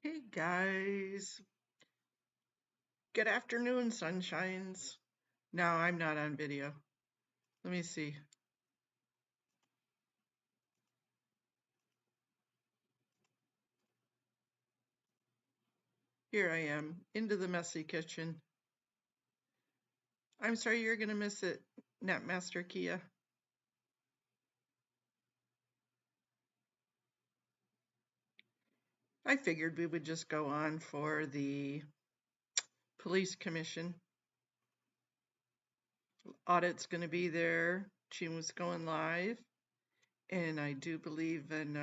Hey guys, good afternoon, sunshines. No, I'm not on video. Let me see. Here I am, into the messy kitchen. I'm sorry you're gonna miss it, Netmaster Kia. I figured we would just go on for the police commission. Audit's gonna be there. She was going live. And I do believe in,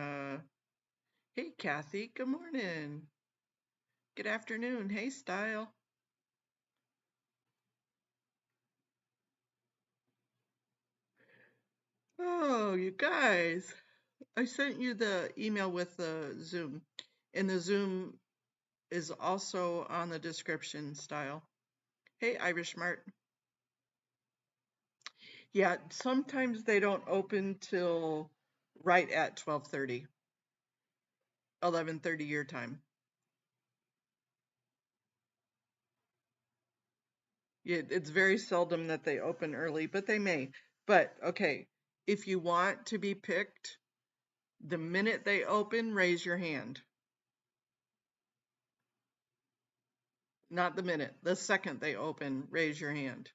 hey Kathy, good morning. Good afternoon. Hey Style. Oh, you guys. I sent you the email with the Zoom, and the Zoom is also on the description Style. Hey, Irish Mart. Yeah, sometimes they don't open till right at 12:30, 11:30 your time. Yeah, it's very seldom that they open early, but they may. But okay, if you want to be picked, the minute they open, raise your hand. Not the minute, the second they open, raise your hand.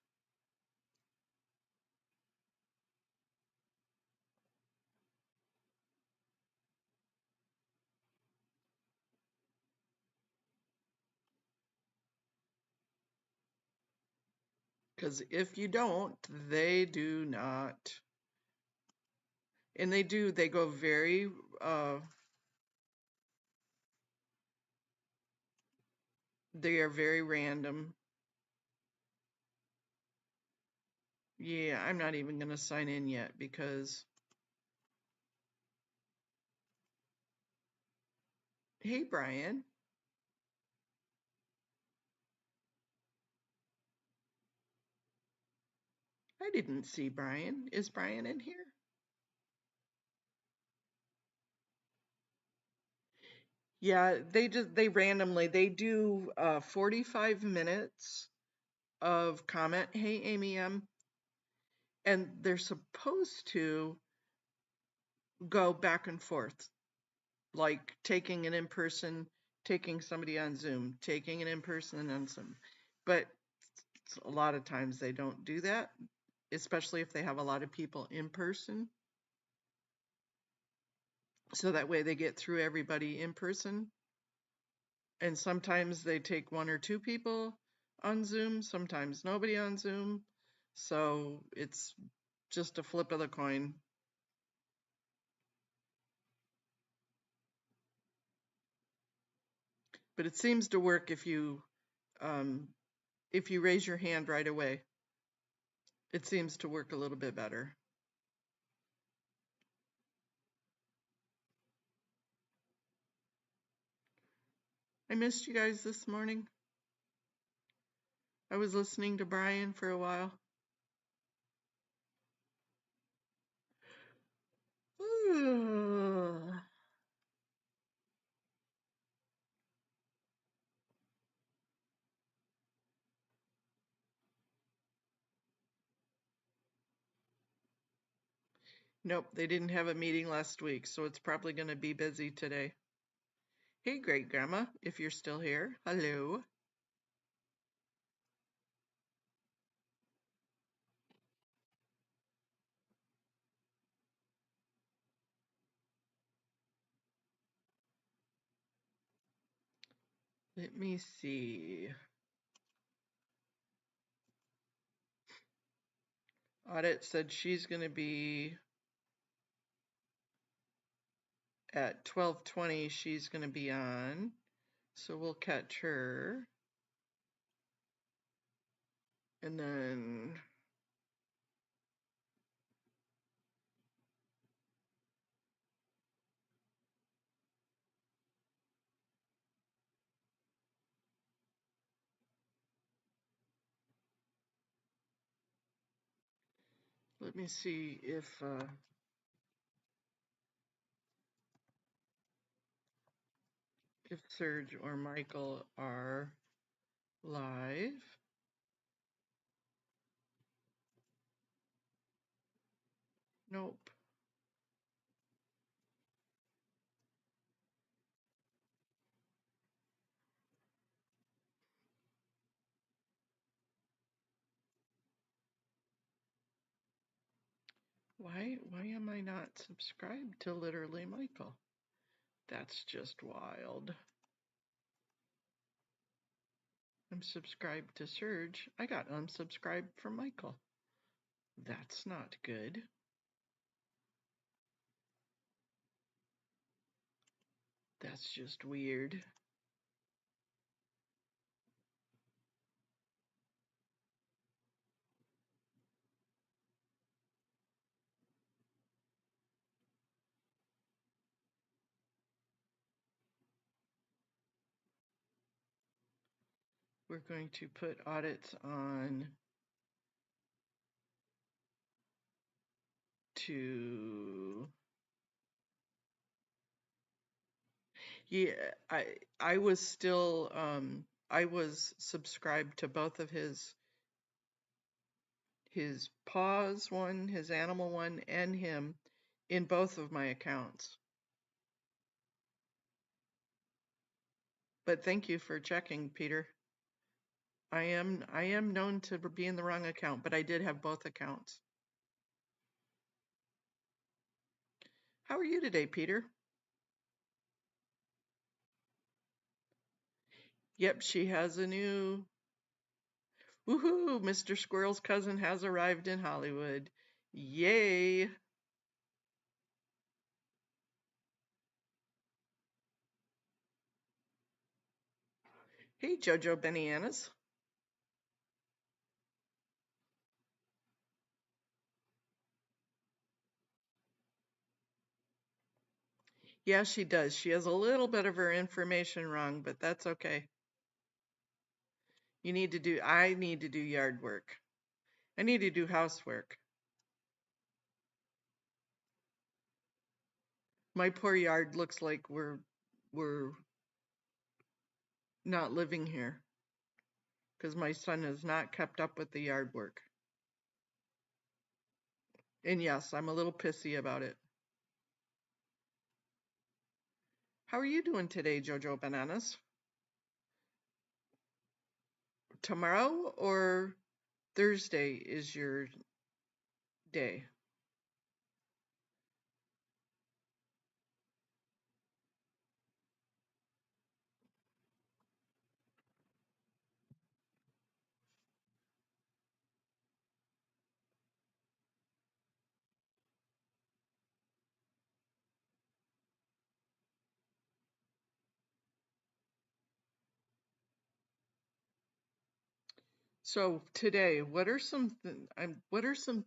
Because if you don't, they do not. And they go very, they are very random. Yeah, I'm not even going to sign in yet because, hey, Brian. I didn't see Brian. Is Brian in here? Yeah, they randomly, they do 45 minutes of comment. Hey, Amy M. And they're supposed to go back and forth, like taking an in-person, taking somebody on Zoom, taking an in-person on Zoom. But a lot of times they don't do that, especially if they have a lot of people in person. So that way they get through everybody in person. And sometimes they take one or two people on Zoom, sometimes nobody on Zoom. So it's just a flip of the coin. But it seems to work if you raise your hand right away. It seems to work a little bit better. I missed you guys this morning. I was listening to Brian for a while. Nope, they didn't have a meeting last week, so it's probably going to be busy today. Hey, great grandma, if you're still here. Hello. Let me see. Audit said she's going to be at 12:20. She's going to be on, so we'll catch her. And then let me see if if Serge or Michael are live. Nope. Why am I not subscribed to Literally Michael? That's just wild. I'm subscribed to Serge. I got unsubscribed from Michael. That's not good. That's just weird. We're going to put audits on to, yeah, I was still I was subscribed to both of his paws one, his animal one, and him in both of my accounts. But thank you for checking, Peter. I am known to be in the wrong account, but I did have both accounts. How are you today, Peter? Yep, she has a new. Woohoo! Mr. Squirrel's cousin has arrived in Hollywood. Yay! Hey, Jojo Bananas. Yeah, she does. She has a little bit of her information wrong, but that's okay. I need to do yard work. I need to do housework. My poor yard looks like we're not living here because my son has not kept up with the yard work. And yes, I'm a little pissy about it. How are you doing today, Jojo Bananas? Tomorrow or Thursday is your day? So today, what are some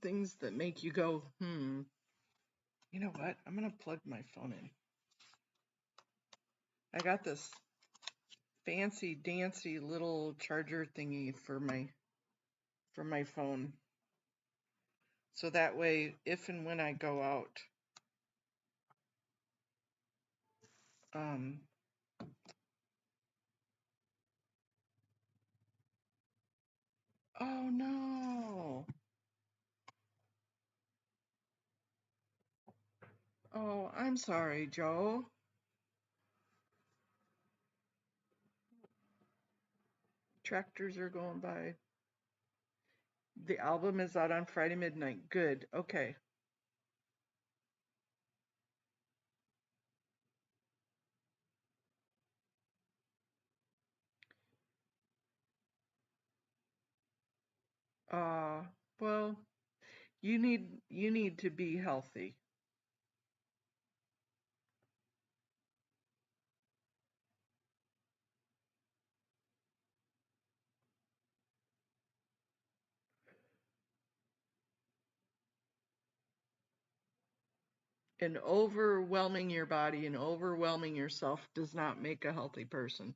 things that make you go, You know what? I'm gonna plug my phone in. I got this fancy dancy little charger thingy for my phone. So that way, if and when I go out, um, oh no. Oh, I'm sorry, Joe. Tractors are going by. The album is out on Friday midnight. Good. Okay. Uh, well, you need to be healthy. And overwhelming your body and overwhelming yourself does not make a healthy person.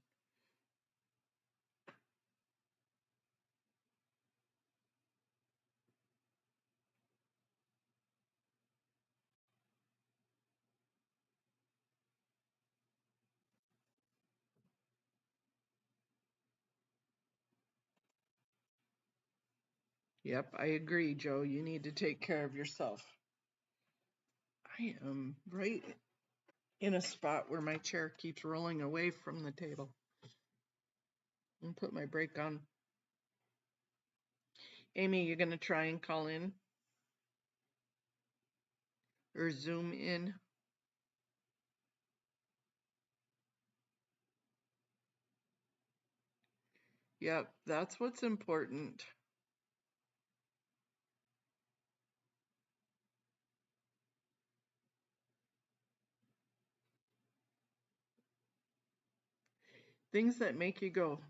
Yep, I agree, Joe. You need to take care of yourself. I am right in a spot where my chair keeps rolling away from the table. And put my brake on. Amy, you gonna try and call in or Zoom in? Yep, that's what's important. Things that make you go,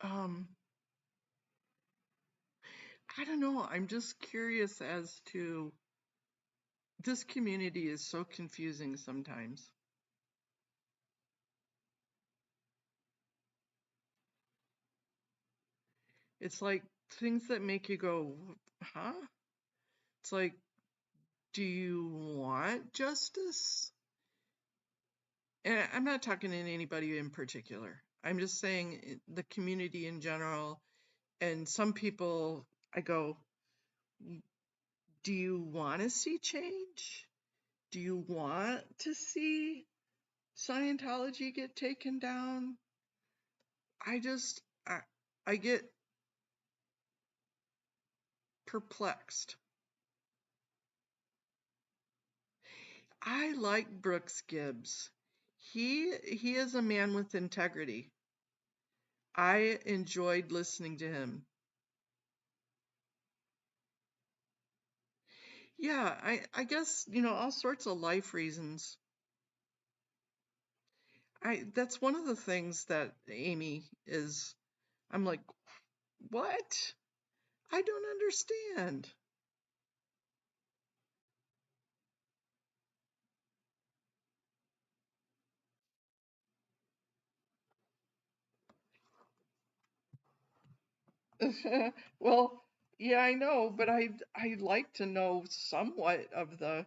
Um, I don't know. I'm just curious as to this community is so confusing sometimes. It's like things that make you go, huh? It's like, do you want justice? And I'm not talking to anybody in particular. I'm just saying the community in general. And some people, I go, do you want to see change? Do you want to see Scientology get taken down? I just, I get perplexed. I like Brooks Gibbs. He is a man with integrity. I enjoyed listening to him. Yeah, I guess, all sorts of life reasons. That's one of the things that Amy is, I'm like, what? I don't understand. Well, yeah, I know, but I like to know somewhat of the.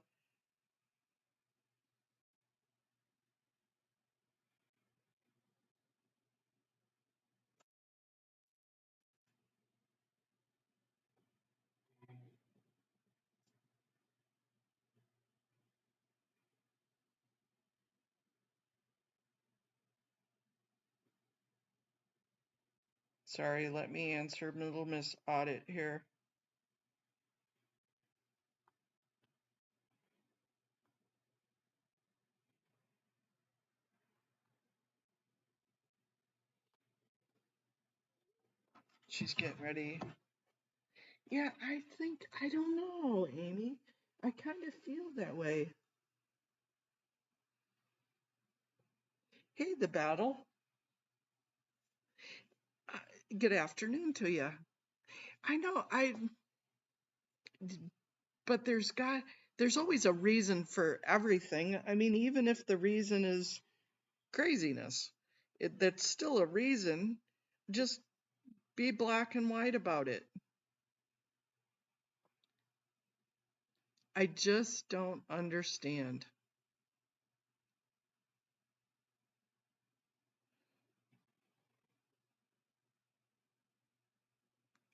Sorry, let me answer Little Miss Audit here. She's getting ready. Yeah, I don't know, Amy. I kind of feel that way. Hey, the battle. Uh, Good afternoon to you. I know, but there's always a reason for everything. I mean, even if the reason is craziness, that's still a reason. Just be black and white about it. I just don't understand.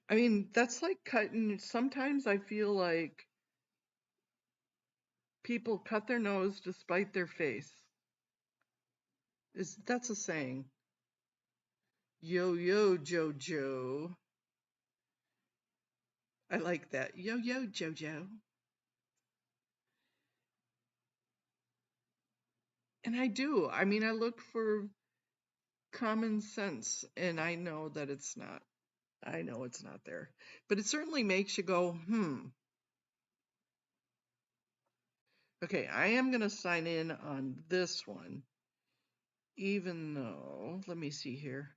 I mean, that's like cutting, sometimes I feel like people cut their nose to spite their face. That's a saying. Yo yo Jojo. I like that. Yo yo Jojo. And I do. I mean, I look for common sense and I know that it's not. I know it's not there. But it certainly makes you go, Okay, I am going to sign in on this one. Even though, let me see here.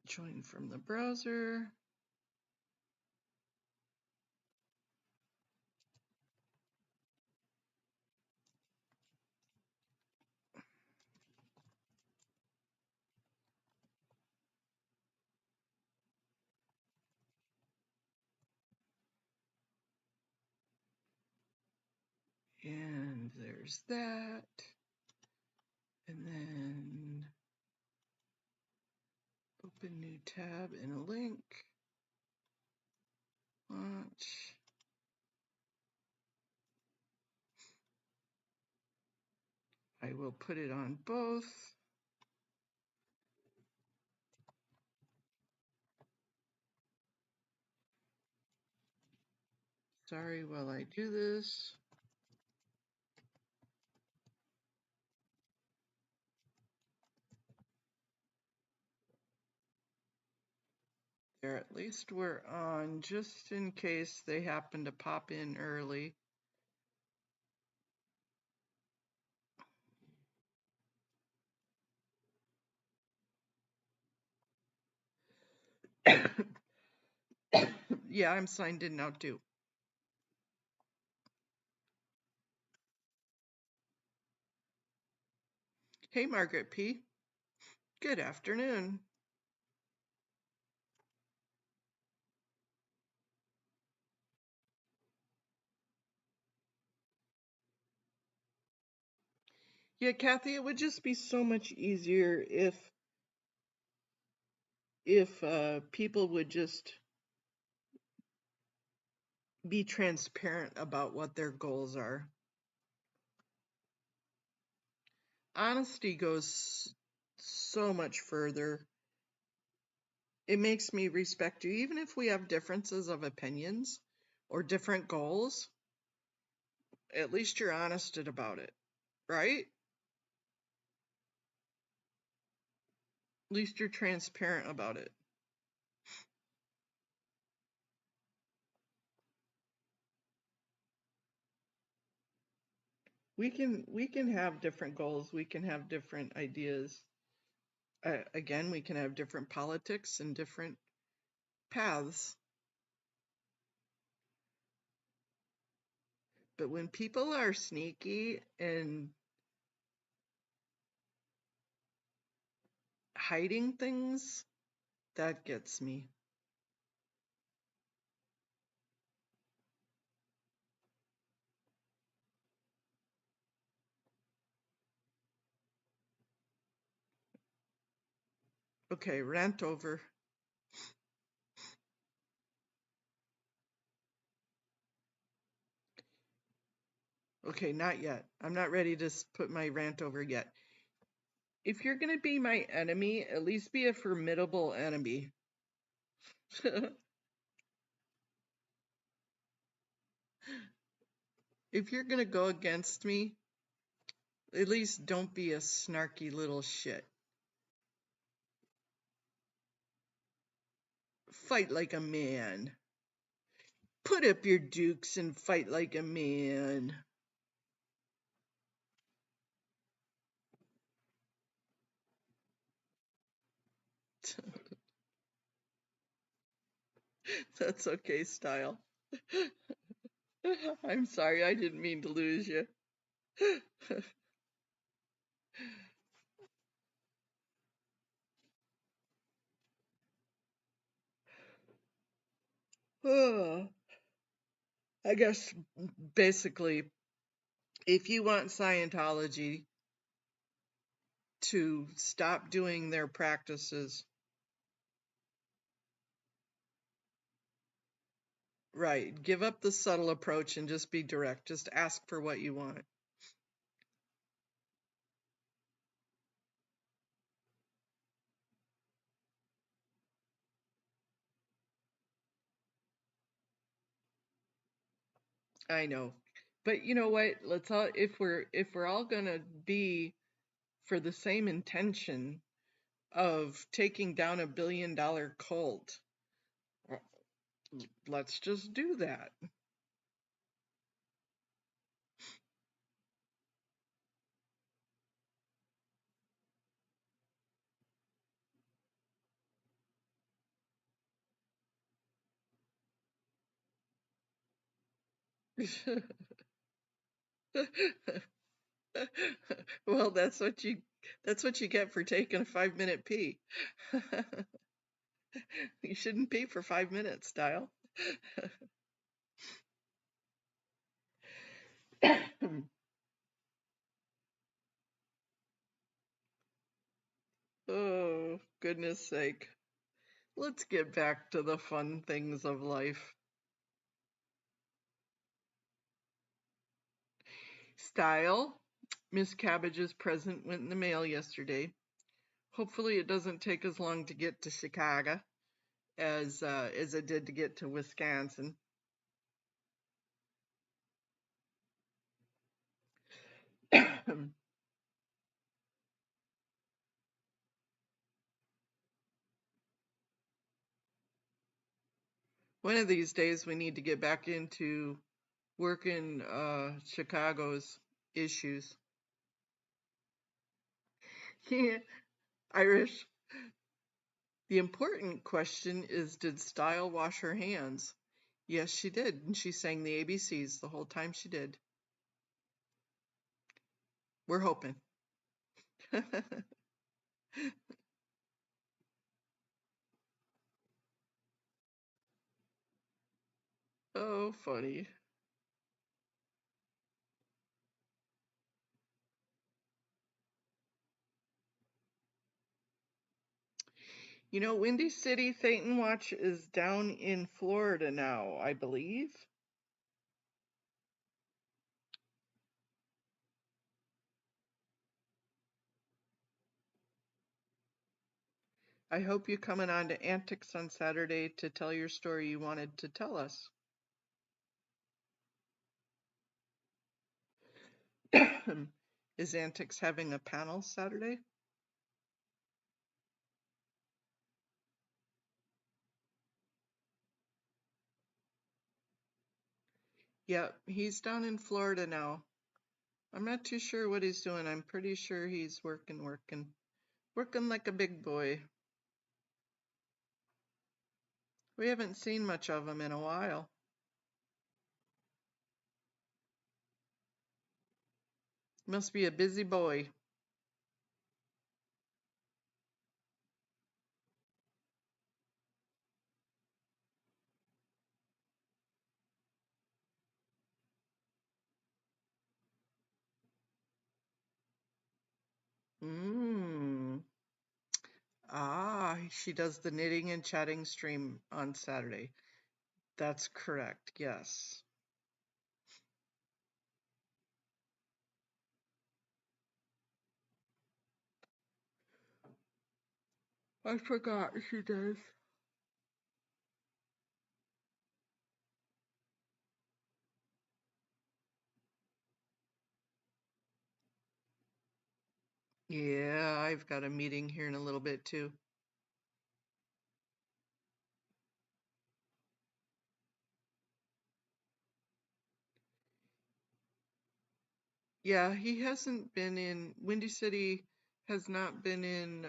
Join from the browser. And there's that. And then open new tab and a link. Launch. I will put it on both. Sorry while I do this. There, at least we're on, just in case they happen to pop in early. Yeah, I'm signed in now too. Hey, Margaret P. Good afternoon. Yeah, Kathy, it would just be so much easier if people would just be transparent about what their goals are. Honesty goes so much further. It makes me respect you, even if we have differences of opinions or different goals. At least you're honest about it, right? At least you're transparent about it. We can have different goals. We can have different ideas. Again, we can have different politics and different paths. But when people are sneaky and hiding things, that gets me. Okay, rant over. Okay, not yet. I'm not ready to put my rant over yet. If you're going to be my enemy, at least be a formidable enemy. If you're going to go against me, at least don't be a snarky little shit. Fight like a man. Put up your dukes and fight like a man. That's okay, Style. I'm sorry, I didn't mean to lose you. I guess basically, if you want Scientology to stop doing their practices, right, give up the subtle approach and just be direct. Just ask for what you want. I know. But you know what? Let's all if we're all going to be for the same intention of taking down $1 billion cult, let's just do that. Well, that's what you get for taking a 5-minute pee. You shouldn't pee for 5 minutes, Style. Oh, goodness sake. Let's get back to the fun things of life. Style. Miss Cabbage's present went in the mail yesterday. Hopefully it doesn't take as long to get to Chicago as it did to get to Wisconsin. One of these days we need to get back into working Chicago's issues. Yeah, Irish. The important question is, did Style wash her hands? Yes, she did, and she sang the ABCs the whole time she did. We're hoping. Oh, funny. You know, Windy City Thetan Watch is down in Florida now, I believe. I hope you coming on to Antics on Saturday to tell your story you wanted to tell us. Is Antics having a panel Saturday? Yeah, he's down in Florida now. I'm not too sure what he's doing. I'm pretty sure he's working like a big boy. We haven't seen much of him in a while. Must be a busy boy. She does the knitting and chatting stream on Saturday. That's correct, yes. I forgot she does. Yeah, I've got a meeting here in a little bit too. Yeah, he hasn't been in, Windy City has not been in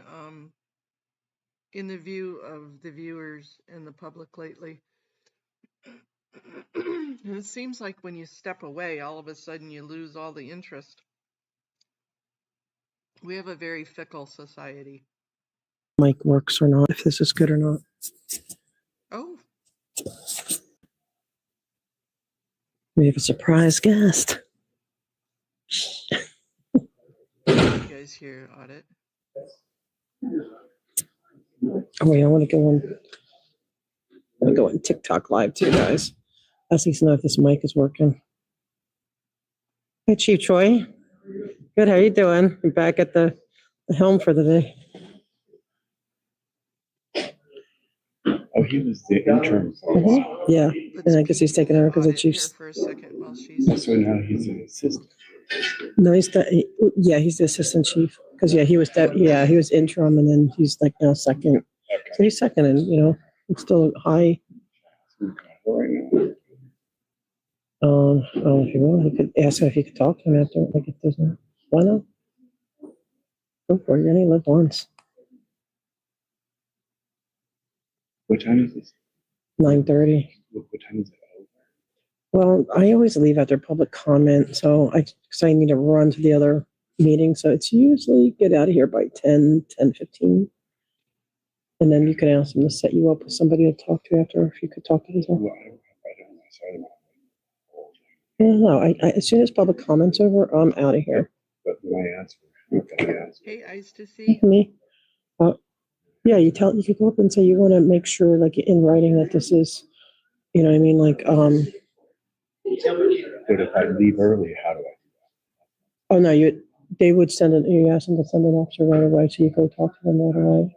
the view of the viewers and the public lately. And it seems like when you step away, all of a sudden you lose all the interest. We have a very fickle society. Mic works or not, if this is good or not. Oh, We have a surprise guest. you guys hear Audit? Oh wait, I want to go on TikTok live too, guys. I just need to know if this mic is working. Hey, Chief Troy. Good. How you doing? I'm back at the helm for the day. Oh, he was the interim. Yeah, and I guess he's taking over because the Audit here chief's. for a second while she's. So now he's an assistant. No, he's the he's the assistant chief because he was he was interim and then he's like now second. So he's second, and it's still high. If you want, you could ask him if you could talk to him after. Like, if there's no, why not? Go for it. You only live once. What time is this? 9:30. What time is it over? Well, I always leave after public comment, so because I need to run to the other meeting. So it's usually get out of here by 10:15. And then you can ask them to set you up with somebody to talk to after, if you could talk to them. Well, I don't know. Sorry. No, as soon as public comments over, I'm out of here. But when I asked her, I asked her. Hey, Eyes to See. Me? Yeah, you could go up and say you want to make sure, like in writing, that this is, you know what I mean? Like, But if I leave early, how do I? oh no, they would send it, you ask them to send an officer right away, so you go talk to them right away.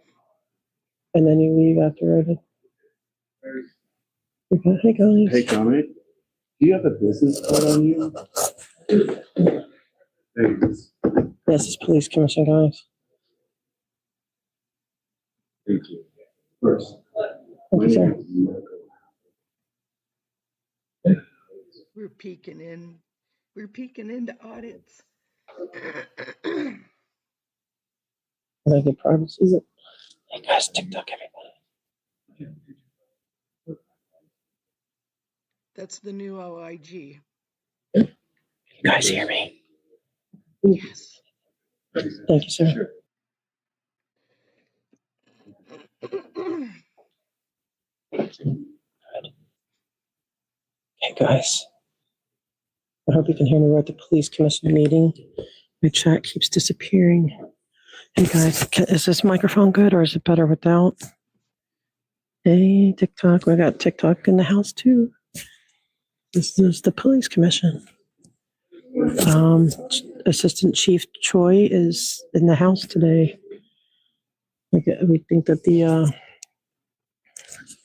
And then you leave after it. Okay, hey guys. Hey, Tommy, do you have a business card on you? Thanks. This is police commission, guys. Thank you. First, Thank you, sir. We're peeking in. We're peeking into audits. I get privacy. Is it? Hey guys, TikTok, everybody. That's the new OIG. You guys hear me? Yes. Thank you, sir. Hey guys. I hope you can hear me. We're at the police commission meeting. My chat keeps disappearing. Hey guys, is this microphone good or is it better without? Hey, TikTok. We got TikTok in the house too. This is the police commission. Assistant Chief Choi is in the house today. We think that the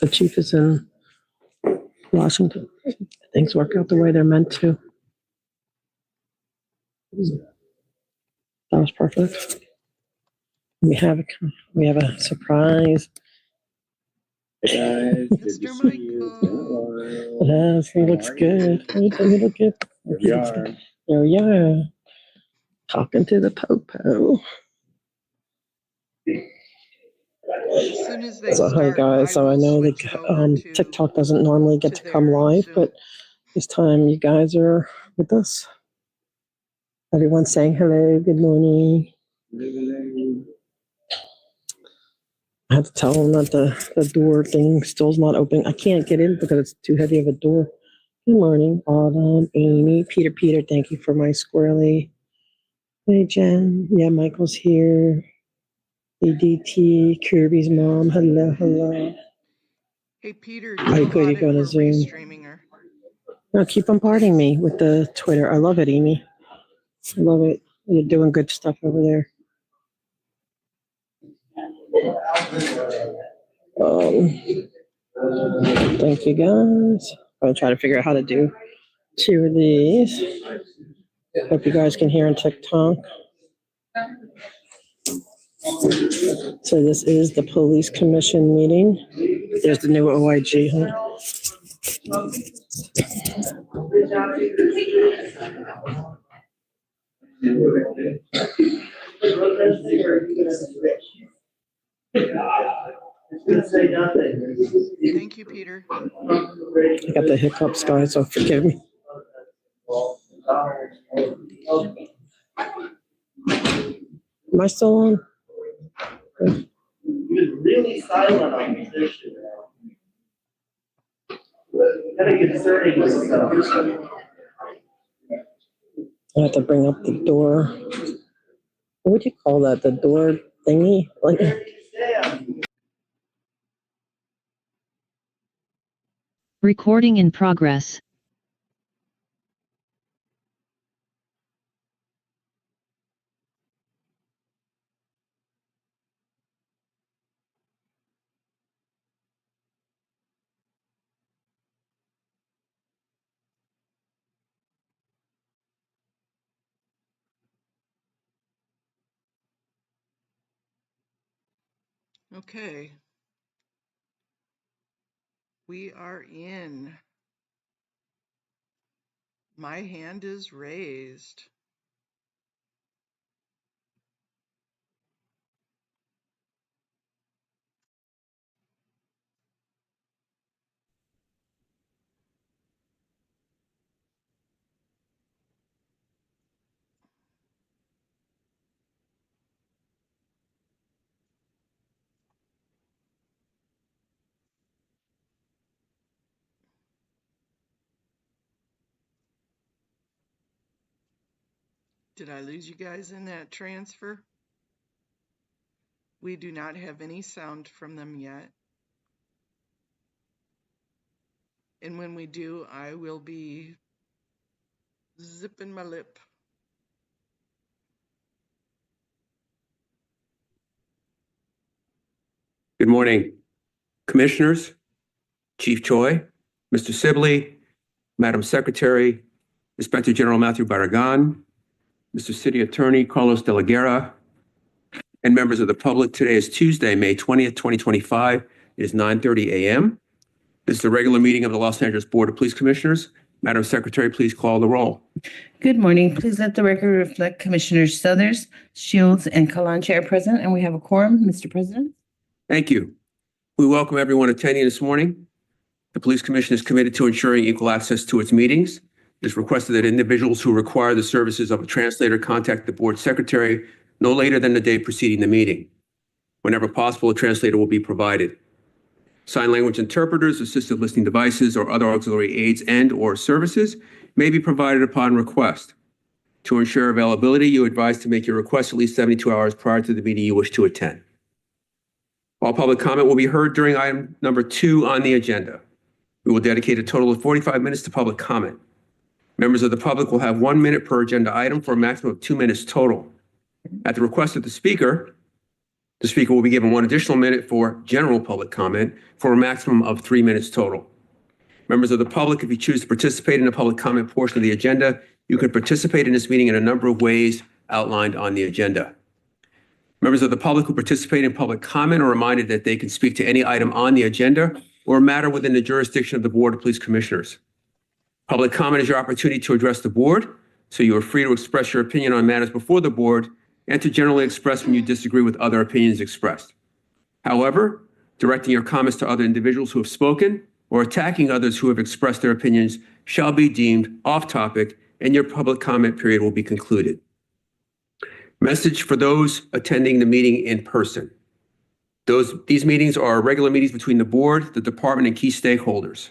chief is in Washington. Things work out the way they're meant to. That was perfect. We have a surprise. Mr. Michael. Yes, he looks good. He look good. There we are. Talking to the popo. As soon as they So hi start, guys. So I will know switch that over to TikTok doesn't normally get to come their live, Zoom. but this time you guys are with us. Everyone's saying hello, good morning. I have to tell them that the door thing still's not open. I can't get in because it's too heavy of a door. Good morning, Autumn, Amy, Peter, thank you for my squirrely. Hey, Jen. Yeah, Michael's here. ADT, Kirby's mom. Hello. Hey, Peter, Oh, do good, you're audit. going to We're Zoom. restreaming her. No, keep bombarding me with the Twitter. I love it, Amy. I love it. You're doing good stuff over there. Thank you, guys. I'll try to figure out how to do 2 of these. Hope you guys can hear on TikTok. So this is the police commission meeting. There's the new OIG. Huh? Thank you, Peter. I got the hiccups, guys, so forgive me. Am I still on? You're really silent on this issue now. Kind of concerning yourself. I have to bring up the door. What would you call that? The door thingy? Like, Recording in progress. Okay. We are in. My hand is raised. Did I lose you guys in that transfer? We do not have any sound from them yet. And when we do, I will be zipping my lip. Good morning, Commissioners, Chief Choi, Mr. Sibley, Madam Secretary, Inspector General Matthew Barragan, Mr. City Attorney Carlos De La Guerra, and members of the public. Today is Tuesday, May 20th, 2025. It is 9:30 a.m. This is the regular meeting of the Los Angeles Board of Police Commissioners. Madam Secretary, please call the roll. Good morning. Please let the record reflect Commissioners Suthers, Shields, and Kalanche are present, and we have a quorum, Mr. President. Thank you. We welcome everyone attending this morning. The Police Commission is committed to ensuring equal access to its meetings. It is requested that individuals who require the services of a translator contact the board secretary no later than the day preceding the meeting. Whenever possible, a translator will be provided. Sign language interpreters, assistive listening devices, or other auxiliary aids and/or services may be provided upon request. To ensure availability, you are advised to make your request at least 72 hours prior to the meeting you wish to attend. All public comment will be heard during item number 2 on the agenda. We will dedicate a total of 45 minutes to public comment. Members of the public will have 1 minute per agenda item for a maximum of 2 minutes total. At the request of the speaker will be given 1 additional minute for general public comment for a maximum of 3 minutes total. Members of the public, if you choose to participate in the public comment portion of the agenda, you can participate in this meeting in a number of ways outlined on the agenda. Members of the public who participate in public comment are reminded that they can speak to any item on the agenda or matter within the jurisdiction of the Board of Police Commissioners. Public comment is your opportunity to address the board, so you are free to express your opinion on matters before the board and to generally express when you disagree with other opinions expressed. However, directing your comments to other individuals who have spoken or attacking others who have expressed their opinions shall be deemed off topic and your public comment period will be concluded. Message for those attending the meeting in person. These meetings are regular meetings between the board, the department, and key stakeholders.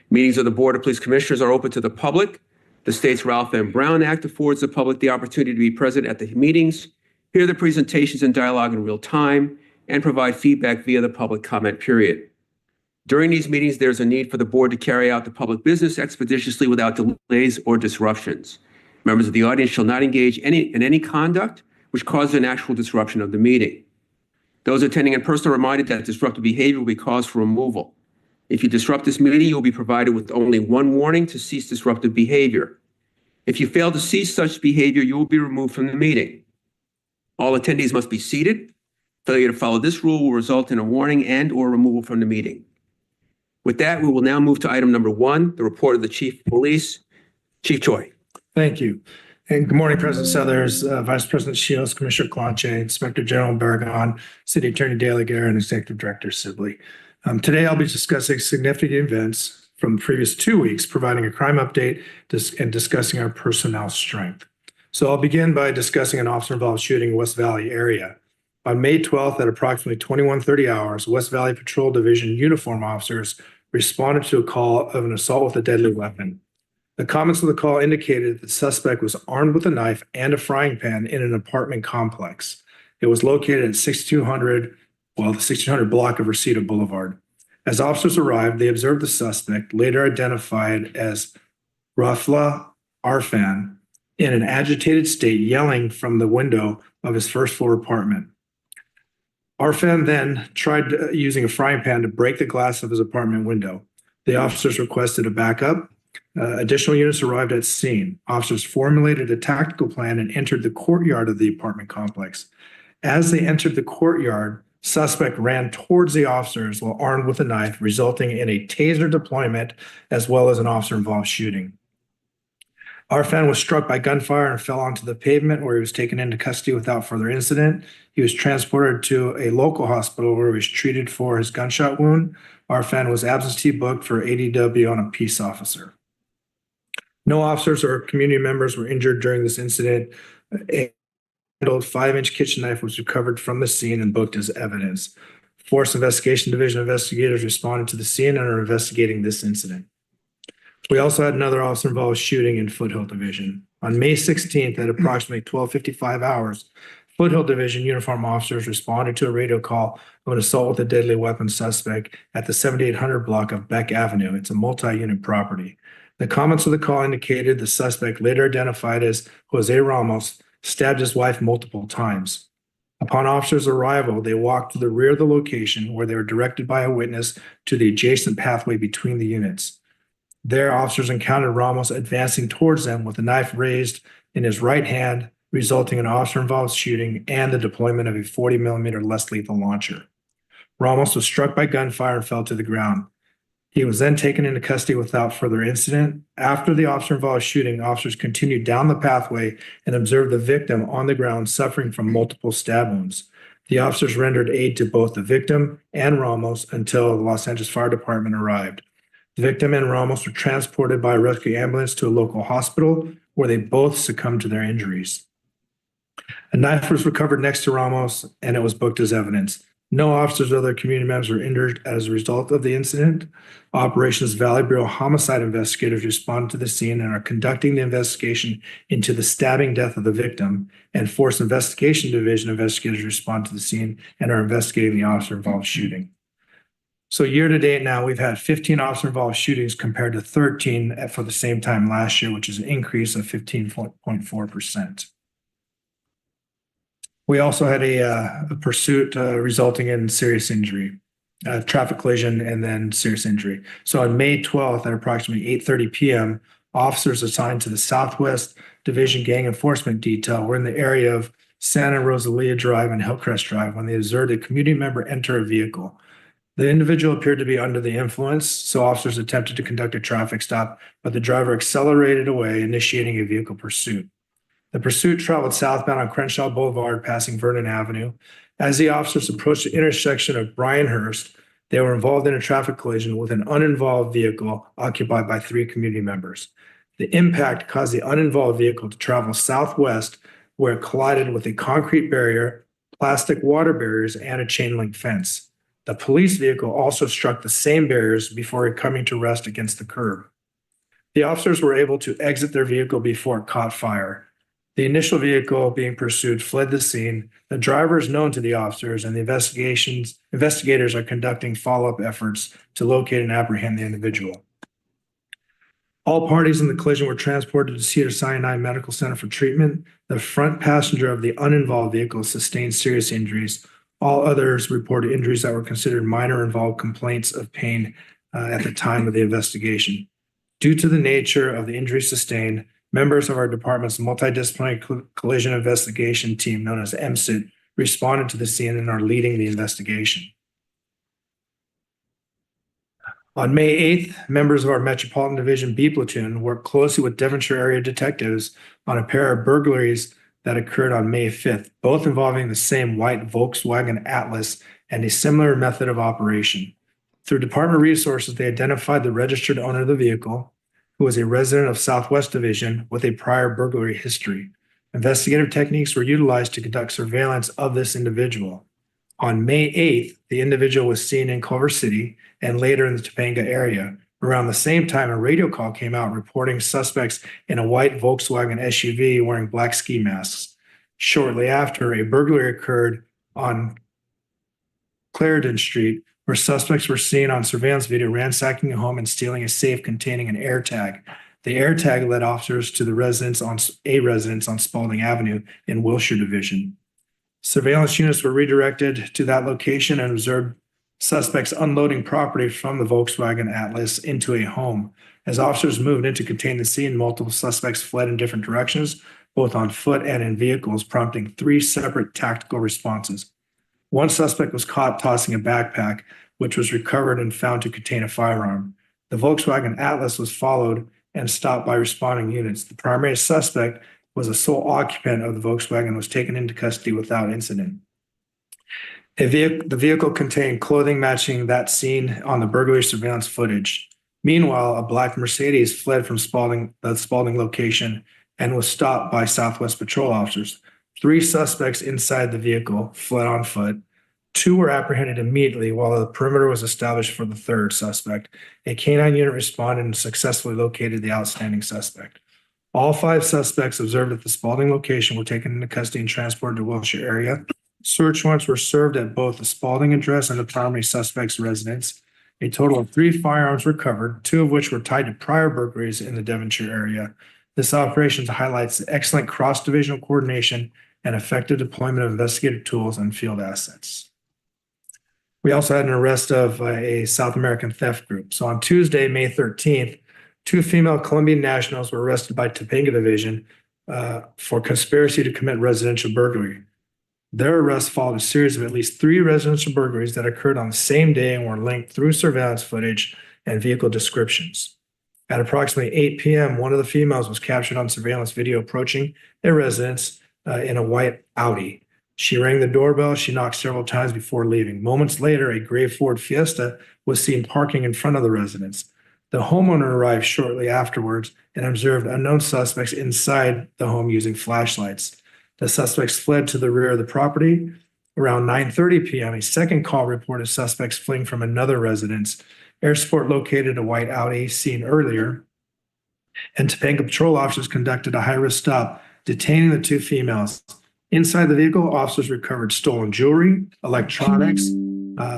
Meetings of the Board of Police Commissioners are open to the public. The state's Ralph M. Brown Act affords the public the opportunity to be present at the meetings, hear the presentations and dialogue in real time, and provide feedback via the public comment period. During these meetings, there's a need for the board to carry out the public business expeditiously without delays or disruptions. Members of the audience shall not engage in any conduct which causes an actual disruption of the meeting. Those attending in person are reminded that disruptive behavior will be cause for removal. If you disrupt this meeting, you will be provided with only 1 warning to cease disruptive behavior. If you fail to cease such behavior, you will be removed from the meeting. All attendees must be seated. Failure to follow this rule will result in a warning and/or removal from the meeting. With that, we will now move to item number 1, the report of the Chief of Police. Chief Choi. Thank you. And good morning, President Suthers, Vice President Shields, Commissioner Kalanche, Inspector General Barragan, City Attorney De La Guerra, and Executive Director Sibley. Today, I'll be discussing significant events from the previous 2 weeks, providing a crime update and discussing our personnel strength. So I'll begin by discussing an officer-involved shooting in West Valley area. On May 12th at approximately 21:30 hours, West Valley Patrol Division uniform officers responded to a call of an assault with a deadly weapon. The comments of the call indicated that the suspect was armed with a knife and a frying pan in an apartment complex. It was located at the 1600 block of Reseda Boulevard. As officers arrived, they observed the suspect, later identified as Rafla Arfan, in an agitated state, yelling from the window of his first-floor apartment. Arfan then tried using a frying pan to break the glass of his apartment window. The officers requested a backup. Additional units arrived at scene. Officers formulated a tactical plan and entered the courtyard of the apartment complex. As they entered the courtyard, suspect ran towards the officers while armed with a knife, resulting in a taser deployment as well as an officer-involved shooting. Arfan was struck by gunfire and fell onto the pavement, where he was taken into custody without further incident. He was transported to a local hospital where he was treated for his gunshot wound. Arfan was absentee booked for ADW on a peace officer. No officers or community members were injured during this incident. A 5-inch kitchen knife was recovered from the scene and booked as evidence. Force Investigation Division investigators responded to the scene and are investigating this incident. We also had another officer-involved shooting in Foothill Division. On May 16th at approximately 12:55 hours, Foothill Division uniform officers responded to a radio call of an assault with a deadly weapon suspect at the 7800 block of Beck Avenue. It's a multi-unit property. The comments of the call indicated the suspect, later identified as Jose Ramos, stabbed his wife multiple times. Upon officers' arrival, they walked to the rear of the location where they were directed by a witness to the adjacent pathway between the units. There, officers encountered Ramos advancing towards them with a knife raised in his right hand, resulting in officer-involved shooting and the deployment of a 40 millimeter less lethal launcher. Ramos was struck by gunfire and fell to the ground. He was then taken into custody without further incident. After the officer-involved shooting, officers continued down the pathway and observed the victim on the ground suffering from multiple stab wounds. The officers rendered aid to both the victim and Ramos until the Los Angeles Fire Department arrived. The victim and Ramos were transported by a rescue ambulance to a local hospital where they both succumbed to their injuries. A knife was recovered next to Ramos and it was booked as evidence. No officers or other community members were injured as a result of the incident. Operations Valley Bureau homicide investigators responded to the scene and are conducting the investigation into the stabbing death of the victim. And Force Investigation Division investigators respond to the scene and are investigating the officer-involved shooting. So year to date now, we've had 15 officer-involved shootings compared to 13 for the same time last year, which is an increase of 15.4%. We also had a pursuit resulting in serious injury, traffic collision, and then serious injury. So on May 12th at approximately 8:30 p.m., officers assigned to the Southwest Division Gang Enforcement Detail were in the area of Santa Rosalia Drive and Hillcrest Drive when they observed a community member enter a vehicle. The individual appeared to be under the influence, so officers attempted to conduct a traffic stop, but the driver accelerated away, initiating a vehicle pursuit. The pursuit traveled southbound on Crenshaw Boulevard, passing Vernon Avenue. As the officers approached the intersection of Bryanhurst, they were involved in a traffic collision with an uninvolved vehicle occupied by 3 community members. The impact caused the uninvolved vehicle to travel southwest, where it collided with a concrete barrier, plastic water barriers, and a chain link fence. The police vehicle also struck the same barriers before coming to rest against the curb. The officers were able to exit their vehicle before it caught fire. The initial vehicle being pursued fled the scene. The driver is known to the officers, and the investigators are conducting follow-up efforts to locate and apprehend the individual. All parties in the collision were transported to Cedars-Sinai Medical Center for treatment. The front passenger of the uninvolved vehicle sustained serious injuries. All others reported injuries that were considered minor, involved complaints of pain at the time of the investigation. Due to the nature of the injuries sustained, members of our department's multidisciplinary collision investigation team, known as MCIT, responded to the scene and are leading the investigation. On May 8th, members of our Metropolitan Division B platoon worked closely with Devonshire area detectives on a pair of burglaries that occurred on May 5th, both involving the same white Volkswagen Atlas and a similar method of operation. Through department resources, they identified the registered owner of the vehicle, who was a resident of Southwest Division with a prior burglary history. Investigative techniques were utilized to conduct surveillance of this individual. On May 8th, the individual was seen in Culver City and later in the Topanga area. Around the same time, a radio call came out reporting suspects in a white Volkswagen SUV wearing black ski masks. Shortly after, a burglary occurred on Clarendon Street, where suspects were seen on surveillance video ransacking a home and stealing a safe containing an AirTag. The AirTag led officers to the residence on Spalding Avenue in Wilshire Division. Surveillance units were redirected to that location and observed suspects unloading property from the Volkswagen Atlas into a home. As officers moved in to contain the scene, multiple suspects fled in different directions, both on foot and in vehicles, prompting 3 separate tactical responses. One suspect was caught tossing a backpack, which was recovered and found to contain a firearm. The Volkswagen Atlas was followed and stopped by responding units. The primary suspect was a sole occupant of the Volkswagen and was taken into custody without incident. The vehicle contained clothing matching that seen on the burglary surveillance footage. Meanwhile, a black Mercedes fled from the Spalding location and was stopped by Southwest patrol officers. 3 suspects inside the vehicle fled on foot. 2 were apprehended immediately while the perimeter was established for the 3rd suspect. A canine unit responded and successfully located the outstanding suspect. All 5 suspects observed at the Spalding location were taken into custody and transported to Wilshire area. Search warrants were served at both the Spalding address and the primary suspect's residence. A total of 3 firearms recovered, 2 of which were tied to prior burglaries in the Devonshire area. This operation highlights the excellent cross-divisional coordination and effective deployment of investigative tools and field assets. We also had an arrest of a South American theft group. So on Tuesday, May 13th, 2 female Colombian nationals were arrested by Topanga Division for conspiracy to commit residential burglary. Their arrest followed a series of at least 3 residential burglaries that occurred on the same day and were linked through surveillance footage and vehicle descriptions. At approximately 8 p.m., one of the females was captured on surveillance video approaching a residence in a white Audi. She rang the doorbell. She knocked several times before leaving. Moments later, a gray Ford Fiesta was seen parking in front of the residence. The homeowner arrived shortly afterwards and observed unknown suspects inside the home using flashlights. The suspects fled to the rear of the property. Around 9:30 p.m., a second call reported suspects fleeing from another residence. Air Support located a white Audi seen earlier, and Topanga patrol officers conducted a high-risk stop, detaining the 2 females. Inside the vehicle, officers recovered stolen jewelry, electronics,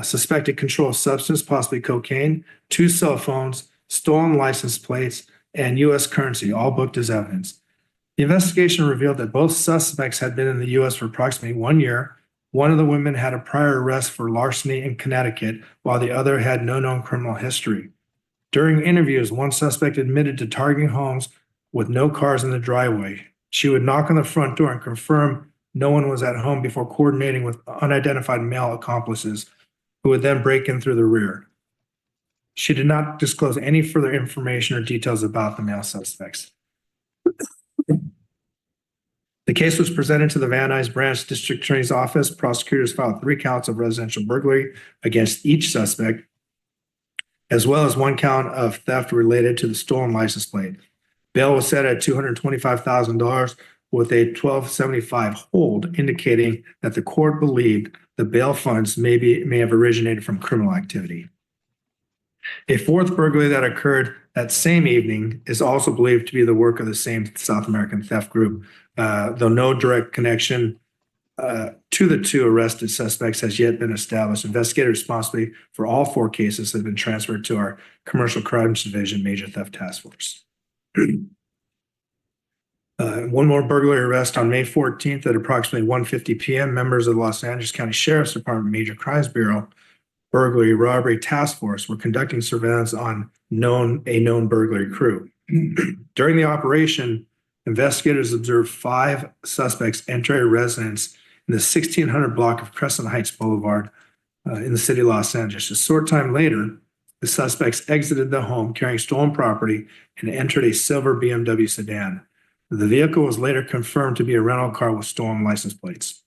suspected controlled substance, possibly cocaine, 2 cell phones, stolen license plates, and U.S. currency, all booked as evidence. The investigation revealed that both suspects had been in the U.S. for approximately 1 year. One of the women had a prior arrest for larceny in Connecticut, while the other had no known criminal history. During interviews, one suspect admitted to targeting homes with no cars in the driveway. She would knock on the front door and confirm no one was at home before coordinating with unidentified male accomplices who would then break in through the rear. She did not disclose any further information or details about the male suspects. The case was presented to the Van Nuys Branch District Attorney's Office. Prosecutors filed 3 counts of residential burglary against each suspect, as well as 1 count of theft related to the stolen license plate. Bail was set at $225,000 with a $1,275 hold, indicating that the court believed the bail funds may have originated from criminal activity. A 4th burglary that occurred that same evening is also believed to be the work of the same South American theft group, though no direct connection to the 2 arrested suspects has yet been established. Investigators responsible for all 4 cases have been transferred to our Commercial Crimes Division Major Theft Task Force. One more burglary arrest on May 14th at approximately 1:50 p.m. Members of the Los Angeles County Sheriff's Department Major Crimes Bureau Burglary Robbery Task Force were conducting surveillance on a known burglary crew. During the operation, investigators observed 5 suspects enter a residence in the 1600 block of Crescent Heights Boulevard in the city of Los Angeles. A short time later, the suspects exited the home carrying stolen property and entered a silver BMW sedan. The vehicle was later confirmed to be a rental car with stolen license plates.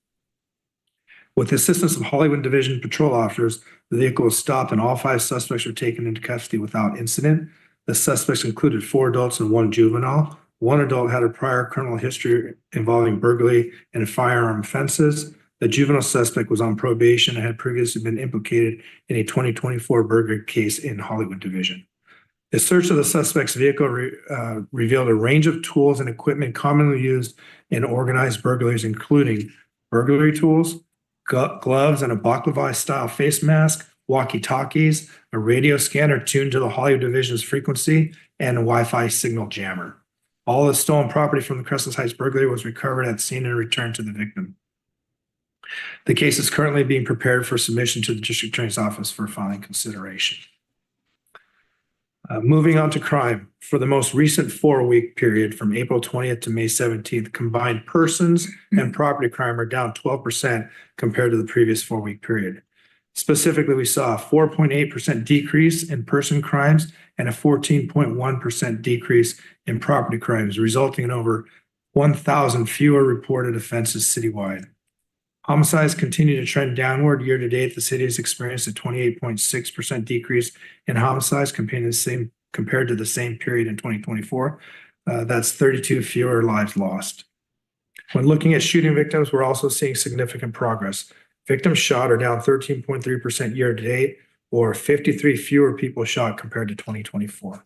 With the assistance of Hollywood Division patrol officers, the vehicle was stopped and all 5 suspects were taken into custody without incident. The suspects included 4 adults and 1 juvenile. 1 adult had a prior criminal history involving burglary and firearm offenses. The juvenile suspect was on probation and had previously been implicated in a 2024 burglary case in Hollywood Division. The search of the suspect's vehicle revealed a range of tools and equipment commonly used in organized burglaries, including burglary tools, gloves and a baklava-style face mask, walkie-talkies, a radio scanner tuned to the Hollywood Division's frequency, and a Wi-Fi signal jammer. All the stolen property from the Crescent Heights burglary was recovered at scene and returned to the victim. The case is currently being prepared for submission to the District Attorney's Office for filing consideration. Moving on to crime. For the most recent 4-week period from April 20th to May 17th, combined persons and property crime are down 12% compared to the previous 4-week period. Specifically, we saw a 4.8% decrease in person crimes and a 14.1% decrease in property crimes, resulting in over 1,000 fewer reported offenses citywide. Homicides continue to trend downward. Year to date, the city has experienced a 28.6% decrease in homicides compared to the same period in 2024. That's 32 fewer lives lost. When looking at shooting victims, we're also seeing significant progress. Victims shot are down 13.3% year to date, or 53 fewer people shot compared to 2024.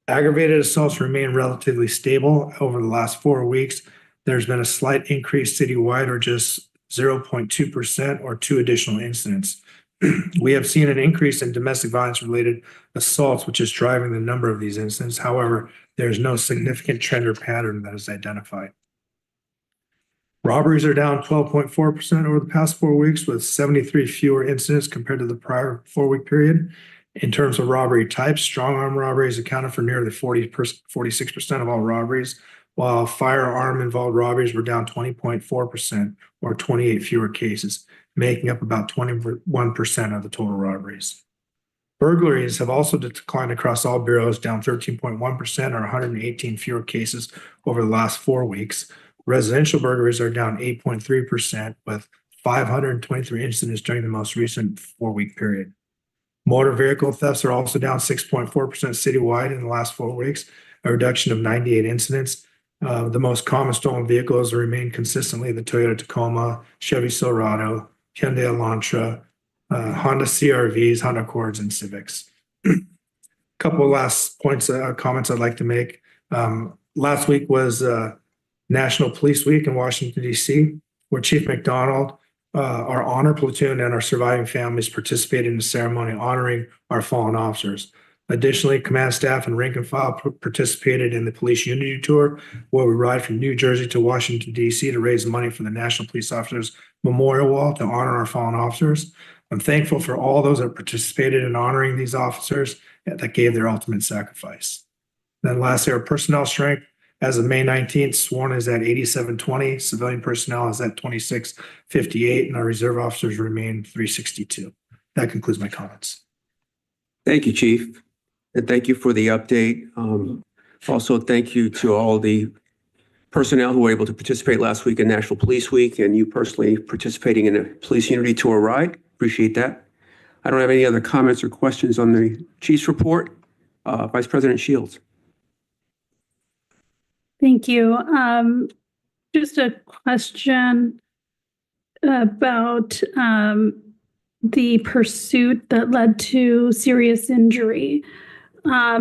Aggravated assaults remain relatively stable over the last 4 weeks. There's been a slight increase citywide, or just 0.2%, or 2 additional incidents. We have seen an increase in domestic violence related assaults, which is driving the number of these incidents. However, there's no significant trend or pattern that is identified. Robberies are down 12.4% over the past 4 weeks, with 73 fewer incidents compared to the prior 4-week period. In terms of robbery types, strong arm robberies accounted for nearly 46% of all robberies, while firearm involved robberies were down 20.4%, or 28 fewer cases, making up about 21% of the total robberies. Burglaries have also declined across all bureaus, down 13.1%, or 118 fewer cases over the last 4 weeks. Residential burglaries are down 8.3%, with 523 incidents during the most recent 4-week period. Motor vehicle thefts are also down 6.4% citywide in the last 4 weeks, a reduction of 98 incidents. The most common stolen vehicles remain consistently the Toyota Tacoma, Chevy Silverado, Hyundai Elantra, Honda CRVs, Honda Accords, and Civics. Couple of last points, comments I'd like to make. Last week was National Police Week in Washington, D.C., where Chief McDonald, our honor platoon, and our surviving families participated in the ceremony honoring our fallen officers. Additionally, command staff and rank and file participated in the Police Unity Tour, where we ride from New Jersey to Washington, D.C. to raise money for the National Police Officers Memorial Wall to honor our fallen officers. I'm thankful for all those that participated in honoring these officers that gave their ultimate sacrifice. Then lastly, our personnel strength. As of May 19th, sworn is at 8720, civilian personnel is at 2658, and our reserve officers remain 362. That concludes my comments. Thank you, Chief. And thank you for the update. Also, thank you to all the personnel who were able to participate last week in National Police Week, and you personally participating in the Police Unity Tour ride. Appreciate that. I don't have any other comments or questions on the Chief's report. Vice President Shields. Thank you. Just a question about the pursuit that led to serious injury. I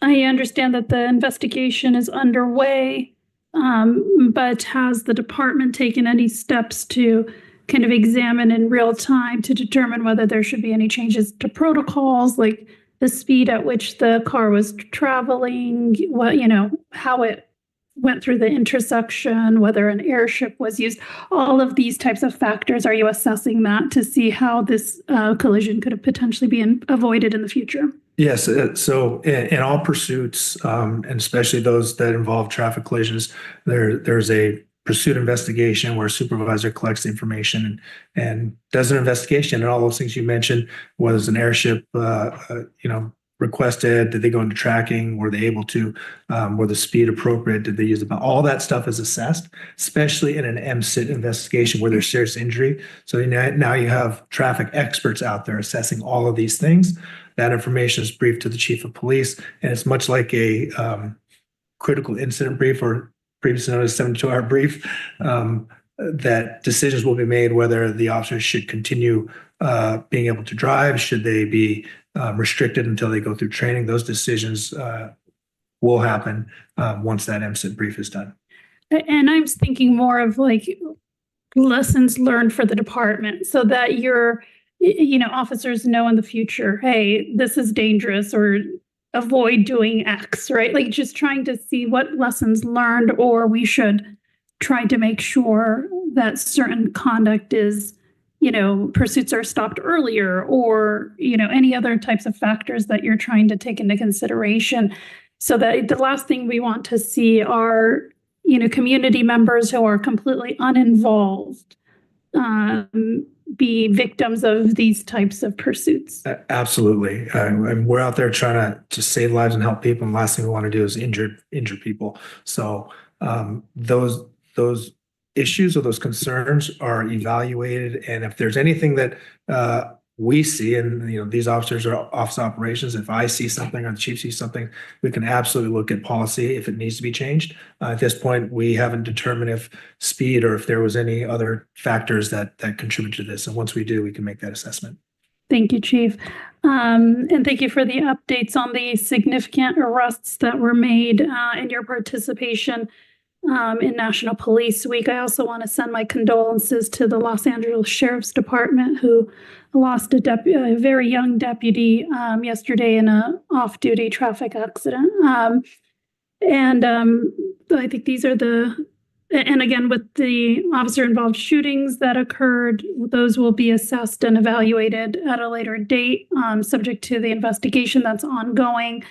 understand that the investigation is underway, but has the department taken any steps to kind of examine in real time to determine whether there should be any changes to protocols, like the speed at which the car was traveling, what, how it went through the intersection, whether an airship was used, all of these types of factors? Are you assessing that to see how this collision could have potentially been avoided in the future? Yes. So in all pursuits, and especially those that involve traffic collisions, there's a pursuit investigation where a supervisor collects the information and does an investigation. And all those things you mentioned, was an airship, requested? Did they go into tracking? Were they able to? Were the speed appropriate? Did they use the? All that stuff is assessed, especially in an MSIT investigation where there's serious injury. So now you have traffic experts out there assessing all of these things. That information is briefed to the chief of police, and it's much like a critical incident brief, or previously known as 72-hour brief, that decisions will be made whether the officers should continue being able to drive, should they be restricted until they go through training. Those decisions will happen once that MSIT brief is done. And I'm thinking more of like lessons learned for the department, so that officers know in the future, hey, this is dangerous, or avoid doing X, right? Like just trying to see what lessons learned, or we should try to make sure that certain conduct is, pursuits are stopped earlier, or, any other types of factors that you're trying to take into consideration. So that the last thing we want to see are, community members who are completely uninvolved be victims of these types of pursuits. Absolutely. And we're out there trying to save lives and help people. And the last thing we want to do is injure people. So those issues or those concerns are evaluated. And if there's anything that we see, and these officers are office operations. If I see something or the chief sees something, we can absolutely look at policy if it needs to be changed. At this point, we haven't determined if speed or if there was any other factors that contribute to this. And once we do, we can make that assessment. Thank you, Chief. And thank you for the updates on the significant arrests that were made in your participation in National Police Week. I also want to send my condolences to the Los Angeles Sheriff's Department, who lost a very young deputy yesterday in an off-duty traffic accident. I think these are and again, with the officer-involved shootings that occurred, those will be assessed and evaluated at a later date, subject to the investigation that's ongoing.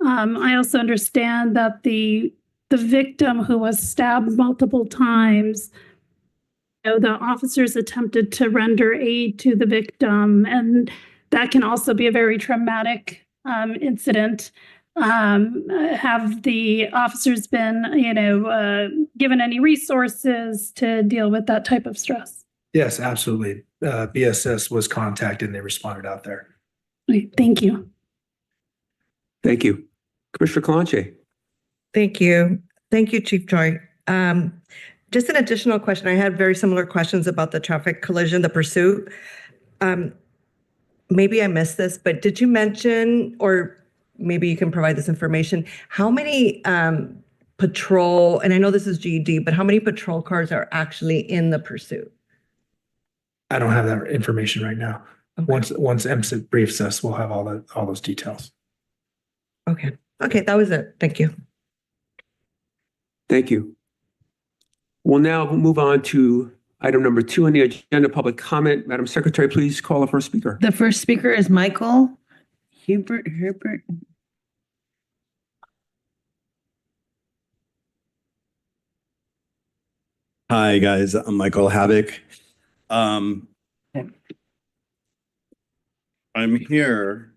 I also understand that the victim who was stabbed multiple times, the officers attempted to render aid to the victim, and that can also be a very traumatic incident. Have the officers been, given any resources to deal with that type of stress? Yes, absolutely. BSS was contacted and they responded out there. Okay, thank you. Thank you. Commissioner Kalanche. Thank you. Thank you, Chief Choi. Just an additional question. I had very similar questions about the traffic collision, the pursuit. Maybe I missed this, but did you mention, or maybe you can provide this information, how many patrol, and I know this is GED, but how many patrol cars are actually in the pursuit? I don't have that information right now. Okay. Once MSIP briefs us, we'll have all those details. Okay. Okay, that was it. Thank you. Thank you. We'll now move on to item number 2 on the agenda, public comment. Madam Secretary, please call the first speaker. The first speaker is Michael Hubert. Hi, guys. I'm Michael Havoc. I'm here.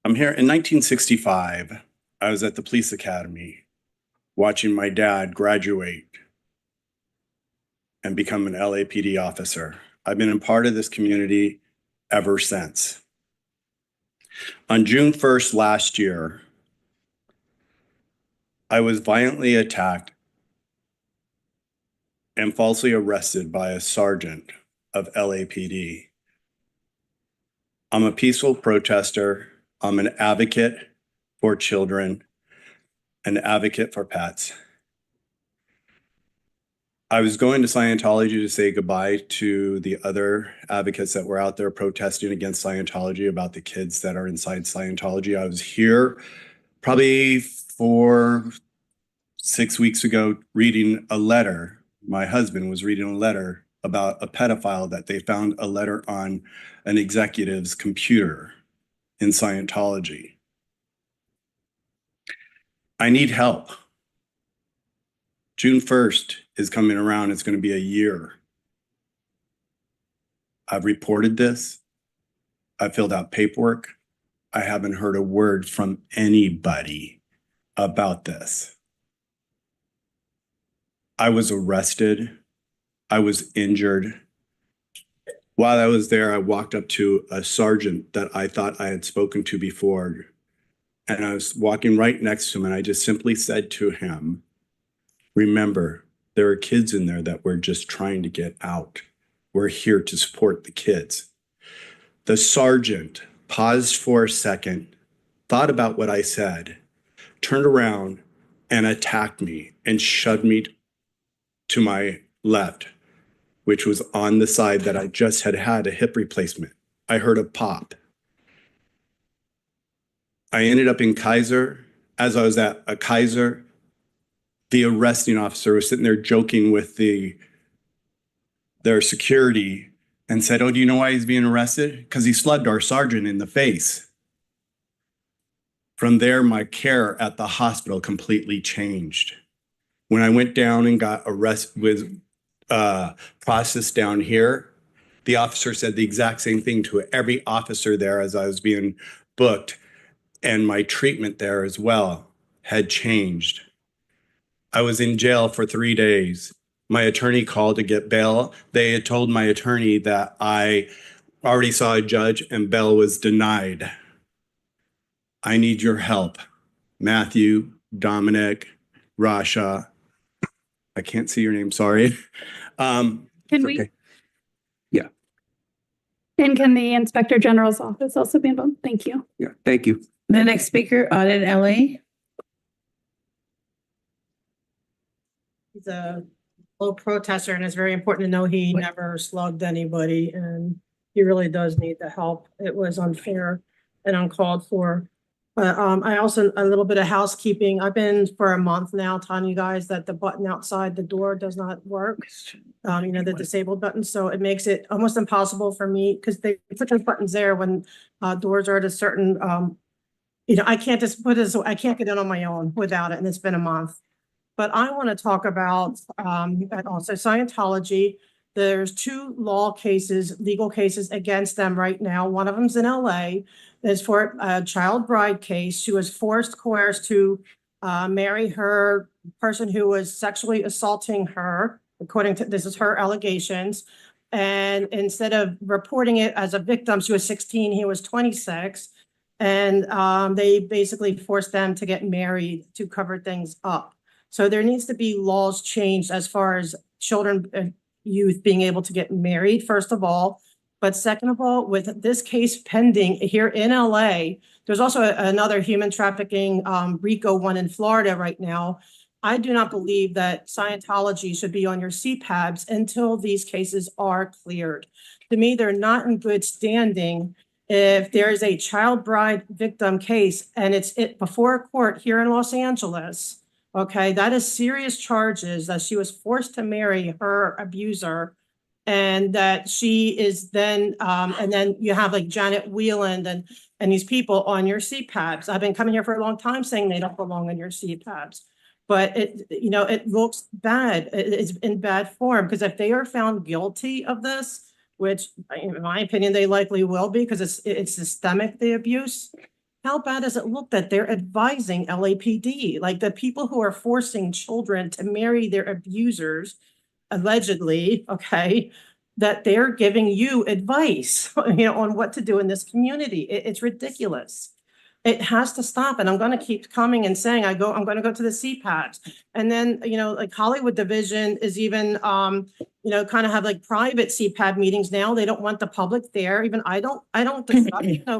In 1965. I was at the police academy watching my dad graduate and become an LAPD officer. I've been a part of this community ever since. On June 1st last year, I was violently attacked and falsely arrested by a sergeant of LAPD. I'm a peaceful protester. I'm an advocate for children, an advocate for pets. I was going to Scientology to say goodbye to the other advocates that were out there protesting against Scientology, about the kids that are inside Scientology. I was here probably 6 weeks ago reading a letter. My husband was reading a letter about a pedophile that they found a letter on an executive's computer in Scientology. I need help. June 1st is coming around. It's going to be a year. I've reported this. I filled out paperwork. I haven't heard a word from anybody about this. I was arrested. I was injured. While I was there, I walked up to a sergeant that I thought I had spoken to before. And I was walking right next to him, and I just simply said to him, remember, there are kids in there that we're just trying to get out. We're here to support the kids. The sergeant paused for a second, thought about what I said, turned around and attacked me and shoved me to my left, which was on the side that I just had a hip replacement. I heard a pop. I ended up in Kaiser. As I was at a Kaiser, the arresting officer was sitting there joking with their security and said, "Oh, do you know why he's being arrested? Because he slugged our sergeant in the face." From there, my care at the hospital completely changed. When I went down and got processed down here, the officer said the exact same thing to every officer there as I was being booked, and my treatment there as well had changed. I was in jail for 3 days. My attorney called to get bail. They had told my attorney that I already saw a judge and bail was denied. I need your help. Matthew, Dominic, Rasha. I can't see your name, sorry. Can it's we? okay. And can the Inspector General's office also be involved? Thank you. Yeah, thank you. The next speaker, Audit LA. He's a low protester, and it's very important to know he never slugged anybody, and he really does need the help. It was unfair and uncalled for. But I also, a little bit of housekeeping. I've been for a month now telling you guys that the button outside the door does not work. The disabled button. So it makes it almost impossible for me because they put those buttons there when doors are at a certain, I can't just put it, so I can't get in on my own without it. And it's been a month. But I want to talk about also Scientology. There's 2 legal cases against them right now. One of them's in LA. It's for a child bride case. She was coerced to marry her person who was sexually assaulting her, according to, this is her allegations. And instead of reporting it as a victim, she was 16, he was 26. And they basically forced them to get married to cover things up. So there needs to be laws changed as far as children, youth being able to get married, first of all. But second of all, with this case pending here in LA, there's also another human trafficking RICO one in Florida right now. I do not believe that Scientology should be on your CPABs until these cases are cleared. To me, they're not in good standing. If there is a child bride victim case and it's before a court here in Los Angeles, okay, that is serious charges that she was forced to marry her abuser, and that she is then, and then you have like Janet Wieland and these people on your CPABs. I've been coming here for a long time saying they don't belong on your CPABs, but it looks bad. It's in bad form because if they are found guilty of this, which in my opinion they likely will be because it's systemic, the abuse. How bad does it look that they're advising LAPD, like the people who are forcing children to marry their abusers, allegedly, okay, that they're giving you advice, on what to do in this community. It's ridiculous. It has to stop. And I'm going to keep coming and saying, I'm going to go to the CPACs. And then, like Hollywood Division is even, kind of have like private CPAB meetings now. They don't want the public there. Even I don't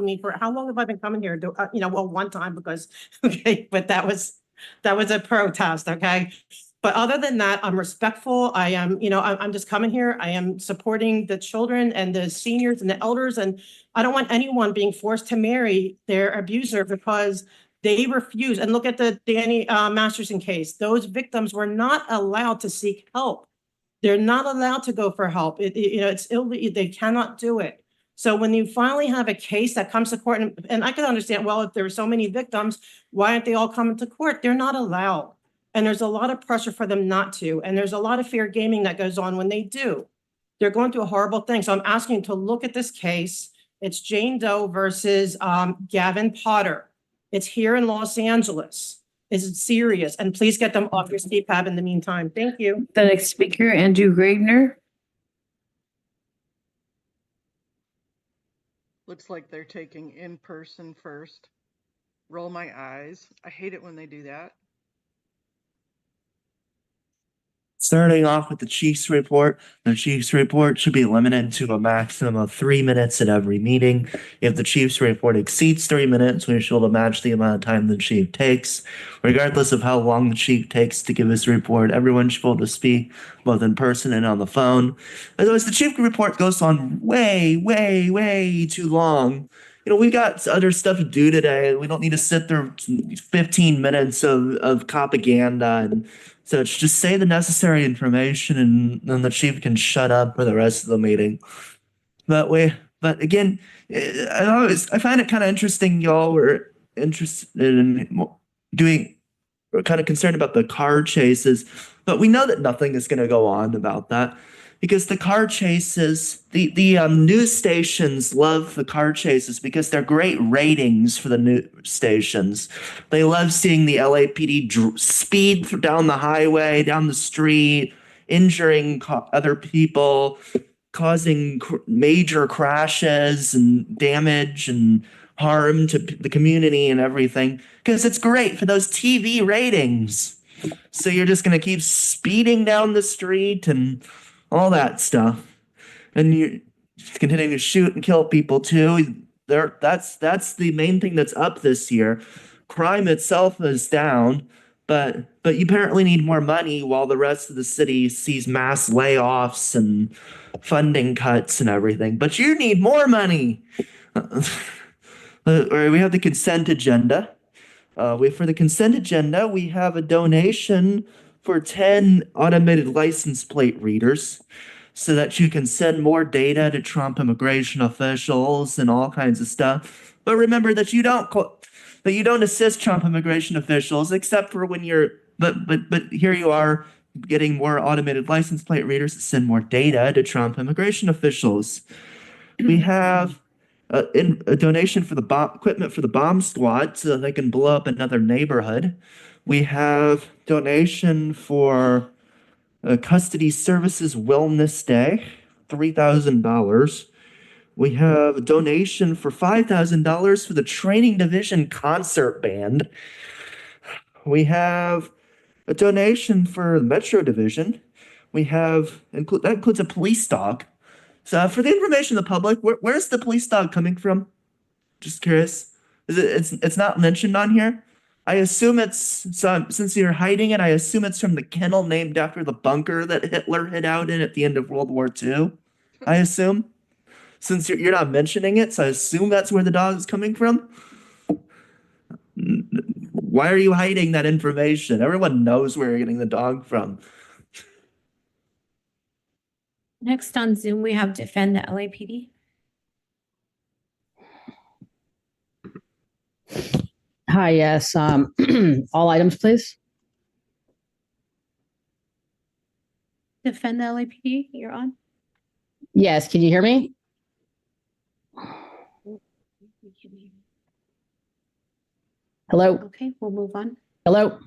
me for how long have I been coming here? One time because, okay, but that was a protest. Okay. But other than that, I'm respectful. I am, I'm just coming here. I am supporting the children and the seniors and the elders. And I don't want anyone being forced to marry their abuser because they refuse. And look at the Danny Masterson case. Those victims were not allowed to seek help. They're not allowed to go for help. It's illegal. They cannot do it. So when you finally have a case that comes to court, and I can understand, well, if there are so many victims, why aren't they all coming to court? They're not allowed. And there's a lot of pressure for them not to. And there's a lot of fair gaming that goes on when they do. They're going through a horrible thing. So I'm asking you to look at this case. It's Jane Doe versus Gavin Potter. It's here in Los Angeles. It's serious. And please get them off your CPAB in the meantime. Thank you. The next speaker, Andrew Gravener. Looks like they're taking in person first. Roll my eyes. I hate it when they do that. Starting off with the chief's report, the chief's report should be limited to a maximum of 3 minutes at every meeting. If the chief's report exceeds 3 minutes, we should match the amount of time the chief takes. Regardless of how long the chief takes to give his report, everyone should be able to speak both in person and on the phone. Otherwise, the chief report goes on way, way, way too long. We got other stuff to do today. We don't need to sit there 15 minutes of propaganda and such. Just say the necessary information and then the chief can shut up for the rest of the meeting. But again, I find it kind of interesting y'all were interested in we're kind of concerned about the car chases, but we know that nothing is going to go on about that. because the car chases, the news stations love the car chases because they're great ratings for the news stations. They love seeing the LAPD speed down the highway, down the street, injuring other people, causing major crashes and damage and harm to the community and everything, because it's great for those TV ratings. So you're just going to keep speeding down the street and all that stuff. And you're continuing to shoot and kill people too. That's the main thing that's up this year. Crime itself is down, but you apparently need more money while the rest of the city sees mass layoffs and funding cuts and everything. But you need more money. We have the consent agenda. For the consent agenda, we have a donation for 10 automated license plate readers so that you can send more data to Trump immigration officials and all kinds of stuff. But remember that you don't assist Trump immigration officials except for when you're but here you are getting more automated license plate readers to send more data to Trump immigration officials. We have a donation for the equipment for the bomb squad so that they can blow up another neighborhood. We have donation for custody services wellness day, $3,000. We have a donation for $5,000 for the training division concert band. We have a donation for the Metro division. We have that includes a police dog. So for the information of the public, where's the police dog coming from? Just curious. It's not mentioned on here? I assume since you're hiding it, I assume it's from the kennel named after the bunker that Hitler hid out in at the end of World War II. I assume. Since you're not mentioning it, so I assume that's where the dog is coming from. Why are you hiding that information? Everyone knows where you're getting the dog from. Next on Zoom, we have Defend the LAPD. Hi, yes. All items, please. Defend the LAPD, you're on. Yes, can you hear me? Hello? Okay, we'll move on. Hello?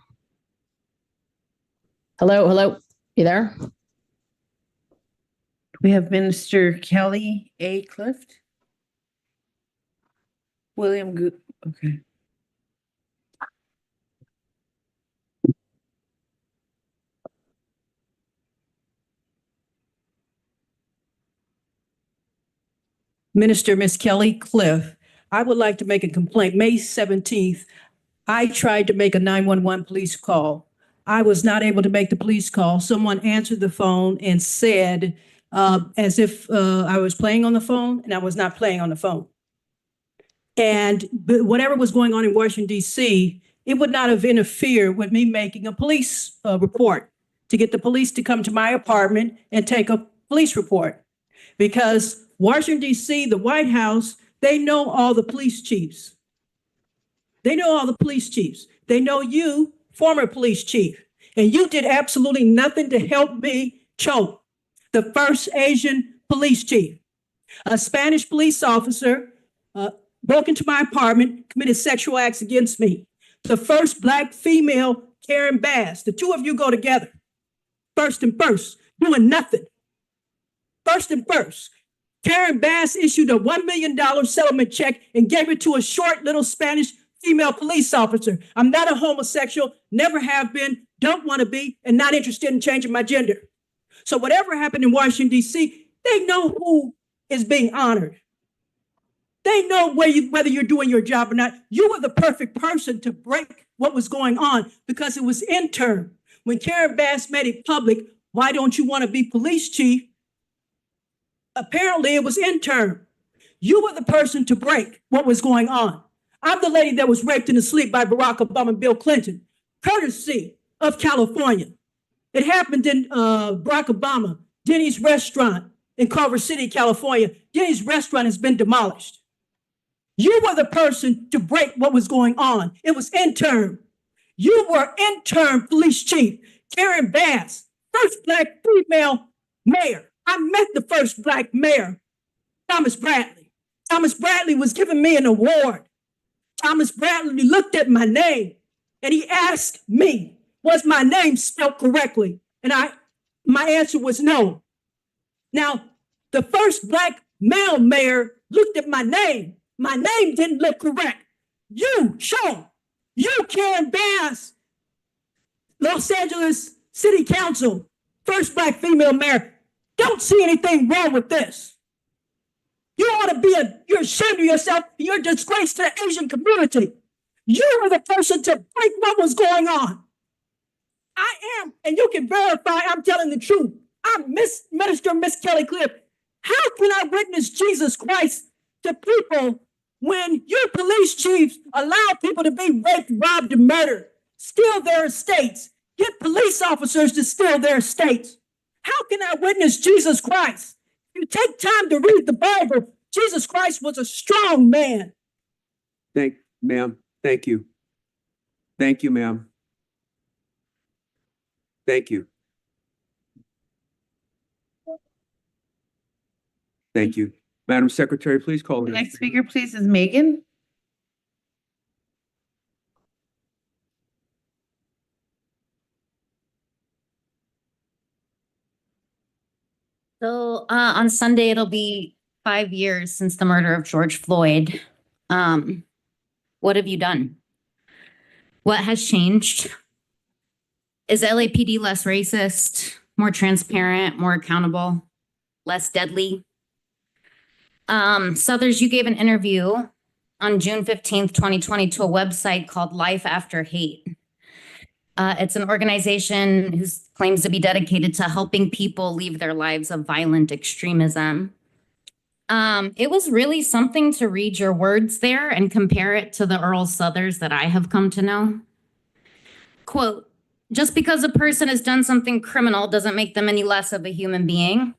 Hello, hello? You there? We have Minister Kelly A. Clift. William okay. Minister Miss Kelly Cliff, I would like to make a complaint. May 17th, I tried to make a 911 police call. I was not able to make the police call. Someone answered the phone and said, as if I was playing on the phone, and I was not playing on the phone. And whatever was going on in Washington, D.C., it would not have interfered with me making a police report to get the police to come to my apartment and take a police report. Because Washington, D.C., the White House, they know all the police chiefs. They know all the police chiefs. They know you, former police chief, and you did absolutely nothing to help me choke the first Asian police chief. A Spanish police officer broke into my apartment, committed sexual acts against me. The first Black female, Karen Bass, the two of you go together. First and first, doing nothing. First and first. Karen Bass issued a $1 million settlement check and gave it to a short little Spanish female police officer. I'm not a homosexual, never have been, don't want to be, and not interested in changing my gender. So whatever happened in Washington, D.C., they know who is being honored. They know whether you're doing your job or not. You were the perfect person to break what was going on because it was intern. When Karen Bass made it public, why don't you want to be police chief? Apparently it was intern. You were the person to break what was going on. I'm the lady that was raped in his sleep by Barack Obama and Bill Clinton, courtesy of California. It happened in Barack Obama, Denny's restaurant in Culver City, California. Denny's restaurant has been demolished. You were the person to break what was going on. It was intern. You were intern police chief, Karen Bass, first Black female mayor. I met the first Black mayor, Thomas Bradley. Thomas Bradley was giving me an award. Thomas Bradley looked at my name and he asked me, was my name spelled correctly? And my answer was no. Now, the first Black male mayor looked at my name. My name didn't look correct. You, Sean, you, Karen Bass, Los Angeles City Council, first Black female mayor, don't see anything wrong with this. You ought to be you're ashamed of yourself. You're a disgrace to the Asian community. You were the person to break what was going on. I am, and you can verify I'm telling the truth. I'm Minister Miss Kelly Cliff. How can I witness Jesus Christ to people when your police chiefs allow people to be raped, robbed, and murdered, steal their estates, get police officers to steal their estates? How can I witness Jesus Christ? If you take time to read the Bible, Jesus Christ was a strong man. Ma'am. Thank you. Thank you, ma'am. Thank you. Thank you. Madam Secretary, please call The the next speaker, please, is Megan. So on Sunday, it'll be 5 years since the murder of George Floyd. What have you done? What has changed? Is LAPD less racist, more transparent, more accountable, less deadly? Southers, you gave an interview on June 15th, 2020 to a website called Life After Hate. It's an organization who claims to be dedicated to helping people leave their lives of violent extremism. It was really something to read your words there and compare it to the Earl Southers that I have come to know. Quote, just because a person has done something criminal doesn't make them any less of a human being.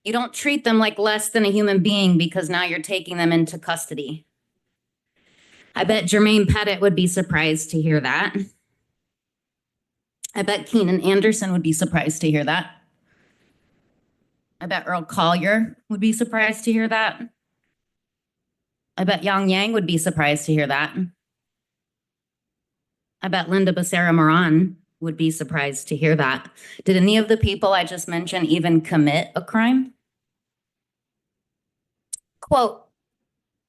You don't treat them like less than a human being because now you're taking them into custody. I bet Jermaine Pettit would be surprised to hear that. I bet Keenan Anderson would be surprised to hear that. I bet Earl Collier would be surprised to hear that. I bet Yang Yang would be surprised to hear that. I bet Linda Becerra Moran would be surprised to hear that. Did any of the people I just mentioned even commit a crime? Quote,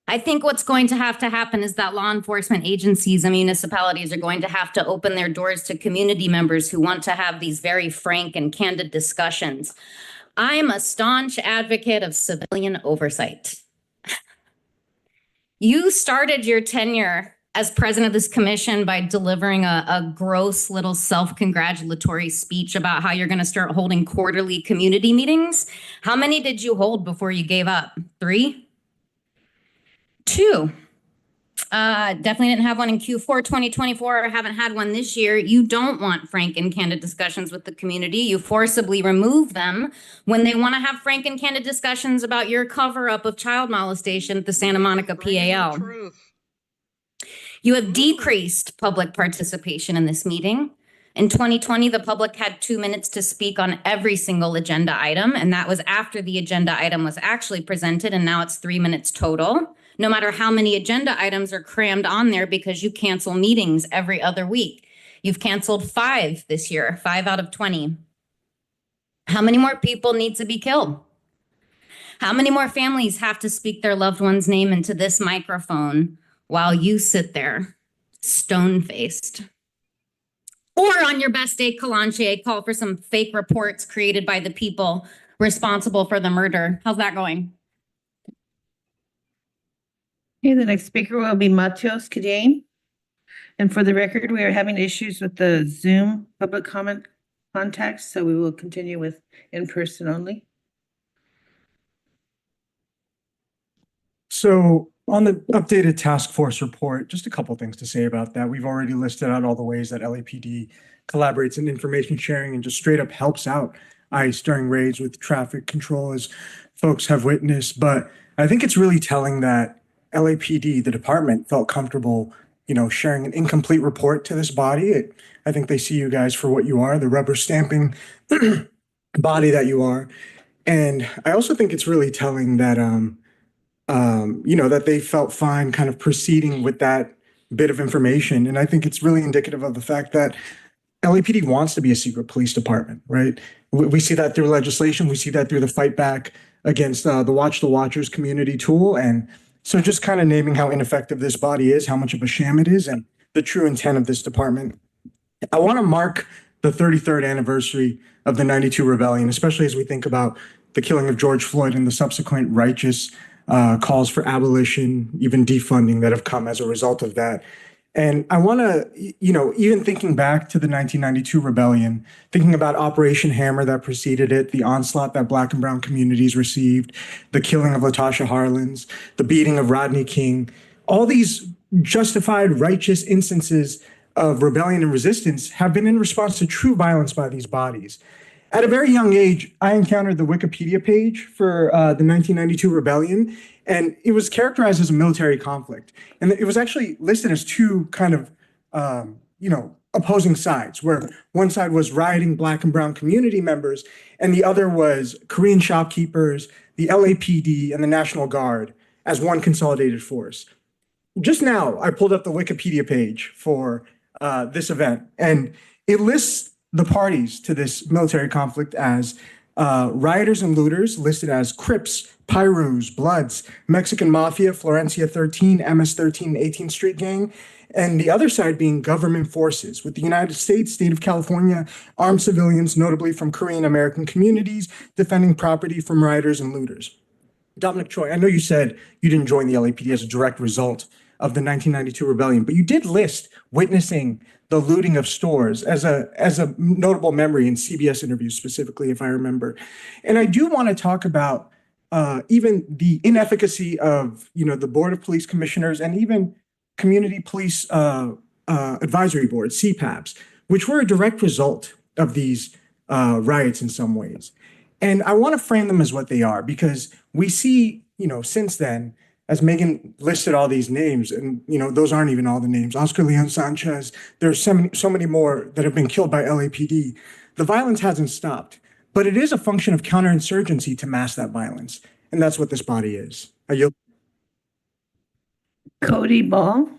I think what's going to happen is that law enforcement agencies and municipalities are going to have to open their doors to community members who want to have these very frank and candid discussions. I'm a staunch advocate of civilian oversight. You started your tenure as president of this commission by delivering a gross little self-congratulatory speech about how you're going to start holding quarterly community meetings. How many did you hold before you gave up? 3? 2. Definitely didn't have one in Q4 2024. I haven't had one this year. You don't want frank and candid discussions with the community. You forcibly remove them when they want to have frank and candid discussions about your cover-up of child molestation at the Santa Monica PAL. You have decreased public participation in this meeting. In 2020, the public had 2 minutes to speak on every single agenda item, and that was after the agenda item was actually presented, and now it's 3 minutes total. No matter how many agenda items are crammed on there because you cancel meetings every other week. You've canceled 5 this year, 5 out of 20. How many more people need to be killed? How many more families have to speak their loved one's name into this microphone while you sit there stone-faced? Or on your best day, Kalanche, call for some fake reports created by the people responsible for the murder. How's that going? Okay, the next speaker will be Matios Kadane. And for the record, we are having issues with the Zoom public comment contacts, so we will continue with in-person only. So on the updated task force report, just a couple things to say about that. We've already listed out all the ways that LAPD collaborates in information sharing and just straight up helps out ICE during raids with traffic control, as folks have witnessed. But I think it's really telling that LAPD, the department, felt comfortable, sharing an incomplete report to this body. I think they see you guys for what you are, the rubber stamping body that you are. And I also think it's really telling that, that they felt fine kind of proceeding with that bit of information. And I think it's really indicative of the fact that LAPD wants to be a secret police department, right? We see that through legislation. We see that through the fight back against the Watch the Watchers community tool. And so just kind of naming how ineffective this body is, how much of a sham it is, and the true intent of this department. I want to mark the 33rd anniversary of the 92 rebellion, especially as we think about the killing of George Floyd and the subsequent righteous calls for abolition, even defunding that have come as a result of that. And I want to, even thinking back to the 1992 rebellion, thinking about Operation Hammer that preceded it, the onslaught that Black and brown communities received, the killing of Latasha Harlins, the beating of Rodney King, all these justified, righteous instances of rebellion and resistance have been in response to true violence by these bodies. At a very young age, I encountered the Wikipedia page for the 1992 rebellion, and it was characterized as a military conflict. And it was actually listed as two kind of, opposing sides, where one side was rioting Black and brown community members, and the other was Korean shopkeepers, the LAPD, and the National Guard as one consolidated force. Just now, I pulled up the Wikipedia page for this event, and it lists the parties to this military conflict as rioters and looters listed as Crips, Pyrus, Bloods, Mexican Mafia, Florencia 13, MS-13, 18th Street Gang, and the other side being government forces, with the United States, state of California, armed civilians, notably from Korean American communities, defending property from rioters and looters. Dominic Choi, I know you said you didn't join the LAPD as a direct result of the 1992 rebellion, but you did list witnessing the looting of stores as a notable memory in CBS interviews specifically, if I remember. And I do want to talk about even the inefficacy of the Board of Police Commissioners and even Community Police Advisory Boards, CPABs, which were a direct result of these riots in some ways. And I want to frame them as what they are, because we see, since then, as Megan listed all these names, and those aren't even all the names. Oscar Leon Sanchez, there's so many more that have been killed by LAPD. The violence hasn't stopped, but it is a function of counterinsurgency to mask that violence, and that's what this body is. I yield. Cody Ball.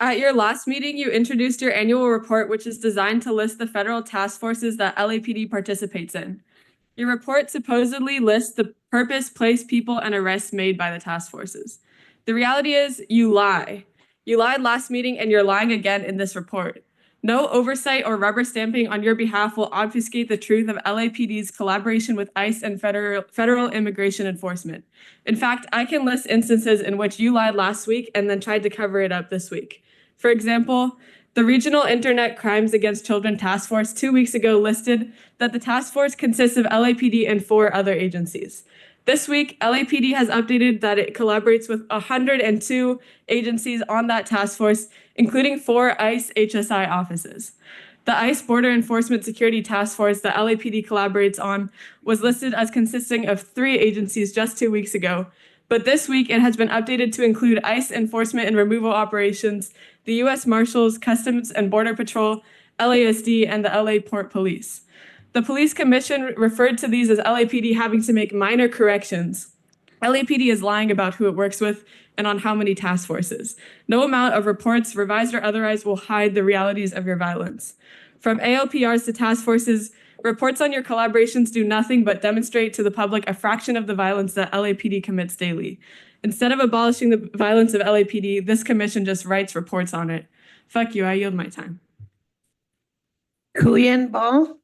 At your last meeting, you introduced your annual report, which is designed to list the federal task forces that LAPD participates in. Your report supposedly lists the purpose, place, people, and arrests made by the task forces. The reality is you lie. You lied last meeting and you're lying again in this report. No oversight or rubber stamping on your behalf will obfuscate the truth of LAPD's collaboration with ICE and federal immigration enforcement. In fact, I can list instances in which you lied last week and then tried to cover it up this week. For example, the Regional Internet Crimes Against Children Task Force 2 weeks ago listed that the task force consists of LAPD and 4 other agencies. This week, LAPD has updated that it collaborates with 102 agencies on that task force, including 4 ICE HSI offices. The ICE Border Enforcement Security Task Force that LAPD collaborates on was listed as consisting of 3 agencies just 2 weeks ago. But this week, it has been updated to include ICE enforcement and removal operations, the U.S. Marshals, Customs and Border Patrol, LASD, and the LA Port Police. The Police Commission referred to these as LAPD having to make minor corrections. LAPD is lying about who it works with and on how many task forces. No amount of reports, revised or otherwise, will hide the realities of your violence. From AOPRs to task forces, reports on your collaborations do nothing but demonstrate to the public a fraction of the violence that LAPD commits daily. Instead of abolishing the violence of LAPD, this commission just writes reports on it. Fuck you, I yield my time. Kuyen Ball.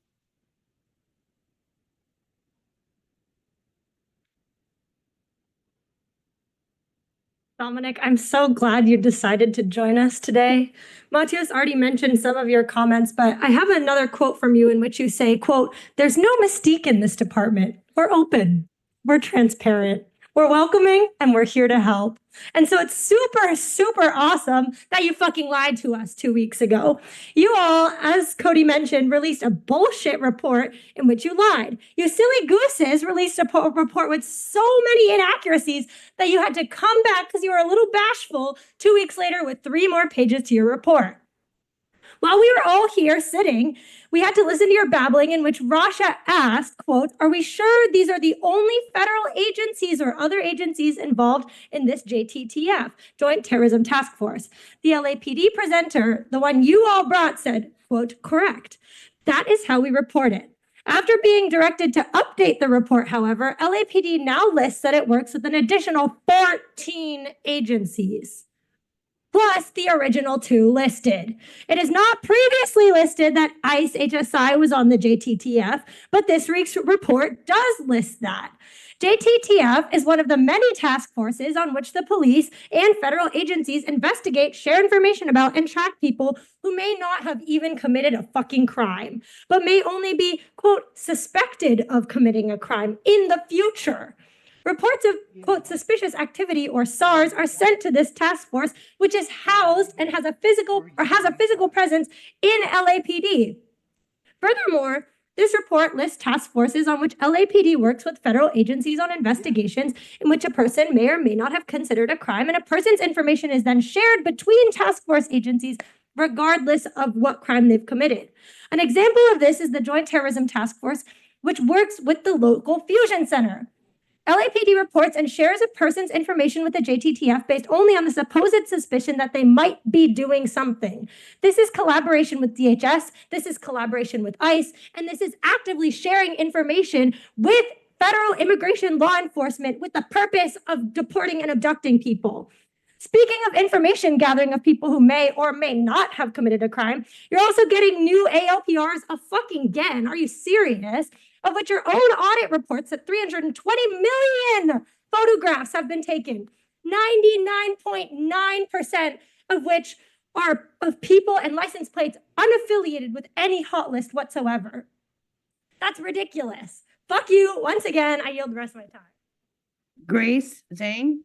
Dominic, I'm so glad you decided to join us today. Matias already mentioned some of your comments, but I have another quote from you in which you say, quote, "There's no mystique in this department. We're open. We're transparent. We're welcoming and we're here to help. And so it's super, super awesome that you fucking lied to us 2 weeks ago. You all, as Cody mentioned, released a bullshit report in which you lied. You silly gooses released a report with so many inaccuracies that you had to come back because you were a little bashful 2 weeks later with 3 more pages to your report. While we were all here sitting, we had to listen to your babbling in which Rasha asked, quote, "Are we sure these are the only federal agencies or other agencies involved in this JTTF, Joint Terrorism Task Force?" The LAPD presenter, the one you all brought, said, quote, "Correct." That is how we report it. After being directed to update the report, however, LAPD now lists that it works with an additional 14 agencies, plus the original 2 listed. It is not previously listed that ICE HSI was on the JTTF, but this week's report does list that. JTTF is one of the many task forces on which the police and federal agencies investigate, share information about, and track people who may not have even committed a fucking crime, but may only be, quote, suspected of committing a crime in the future. Reports of, quote, suspicious activity or SARS are sent to this task force, which is housed and has a physical presence in LAPD. Furthermore, this report lists task forces on which LAPD works with federal agencies on investigations in which a person may or may not have considered a crime, and a person's information is then shared between task force agencies regardless of what crime they've committed. An example of this is the Joint Terrorism Task Force, which works with the local fusion center. LAPD reports and shares a person's information with the JTTF based only on the supposed suspicion that they might be doing something. This is collaboration with DHS, this is collaboration with ICE, and this is actively sharing information with federal immigration law enforcement with the purpose of deporting and abducting people. Speaking of information gathering of people who may or may not have committed a crime, you're also getting new ALPRs again. Are you serious? Of which your own audit reports that 320 million photographs have been taken, 99.9% of which are of people and license plates unaffiliated with any hot list whatsoever. That's ridiculous. Fuck you. Once again, I yield the rest of my time. Grace Zhang.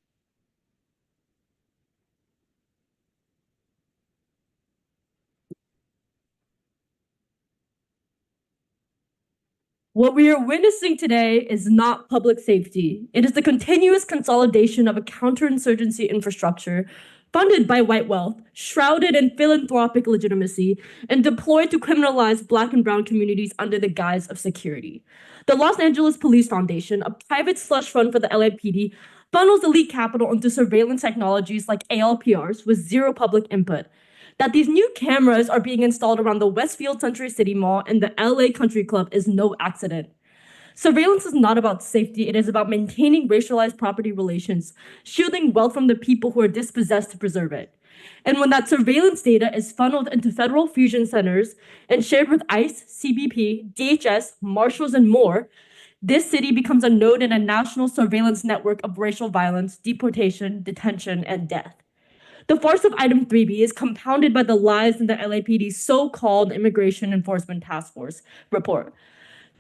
What we are witnessing today is not public safety. It is the continuous consolidation of a counterinsurgency infrastructure funded by white wealth, shrouded in philanthropic legitimacy, and deployed to criminalize Black and Brown communities under the guise of security. The Los Angeles Police Foundation, a private slush fund for the LAPD, funnels elite capital into surveillance technologies like ALPRs with zero public input. That these new cameras are being installed around the Westfield Century City Mall and the LA Country Club is no accident. Surveillance is not about safety, it is about maintaining racialized property relations, shielding wealth from the people who are dispossessed to preserve it. And when that surveillance data is funneled into federal fusion centers and shared with ICE, CBP, DHS, marshals, and more, this city becomes a node in a national surveillance network of racial violence, deportation, detention, and death. The farce of item 3B is compounded by the lies in the LAPD's so-called Immigration Enforcement Task Force report.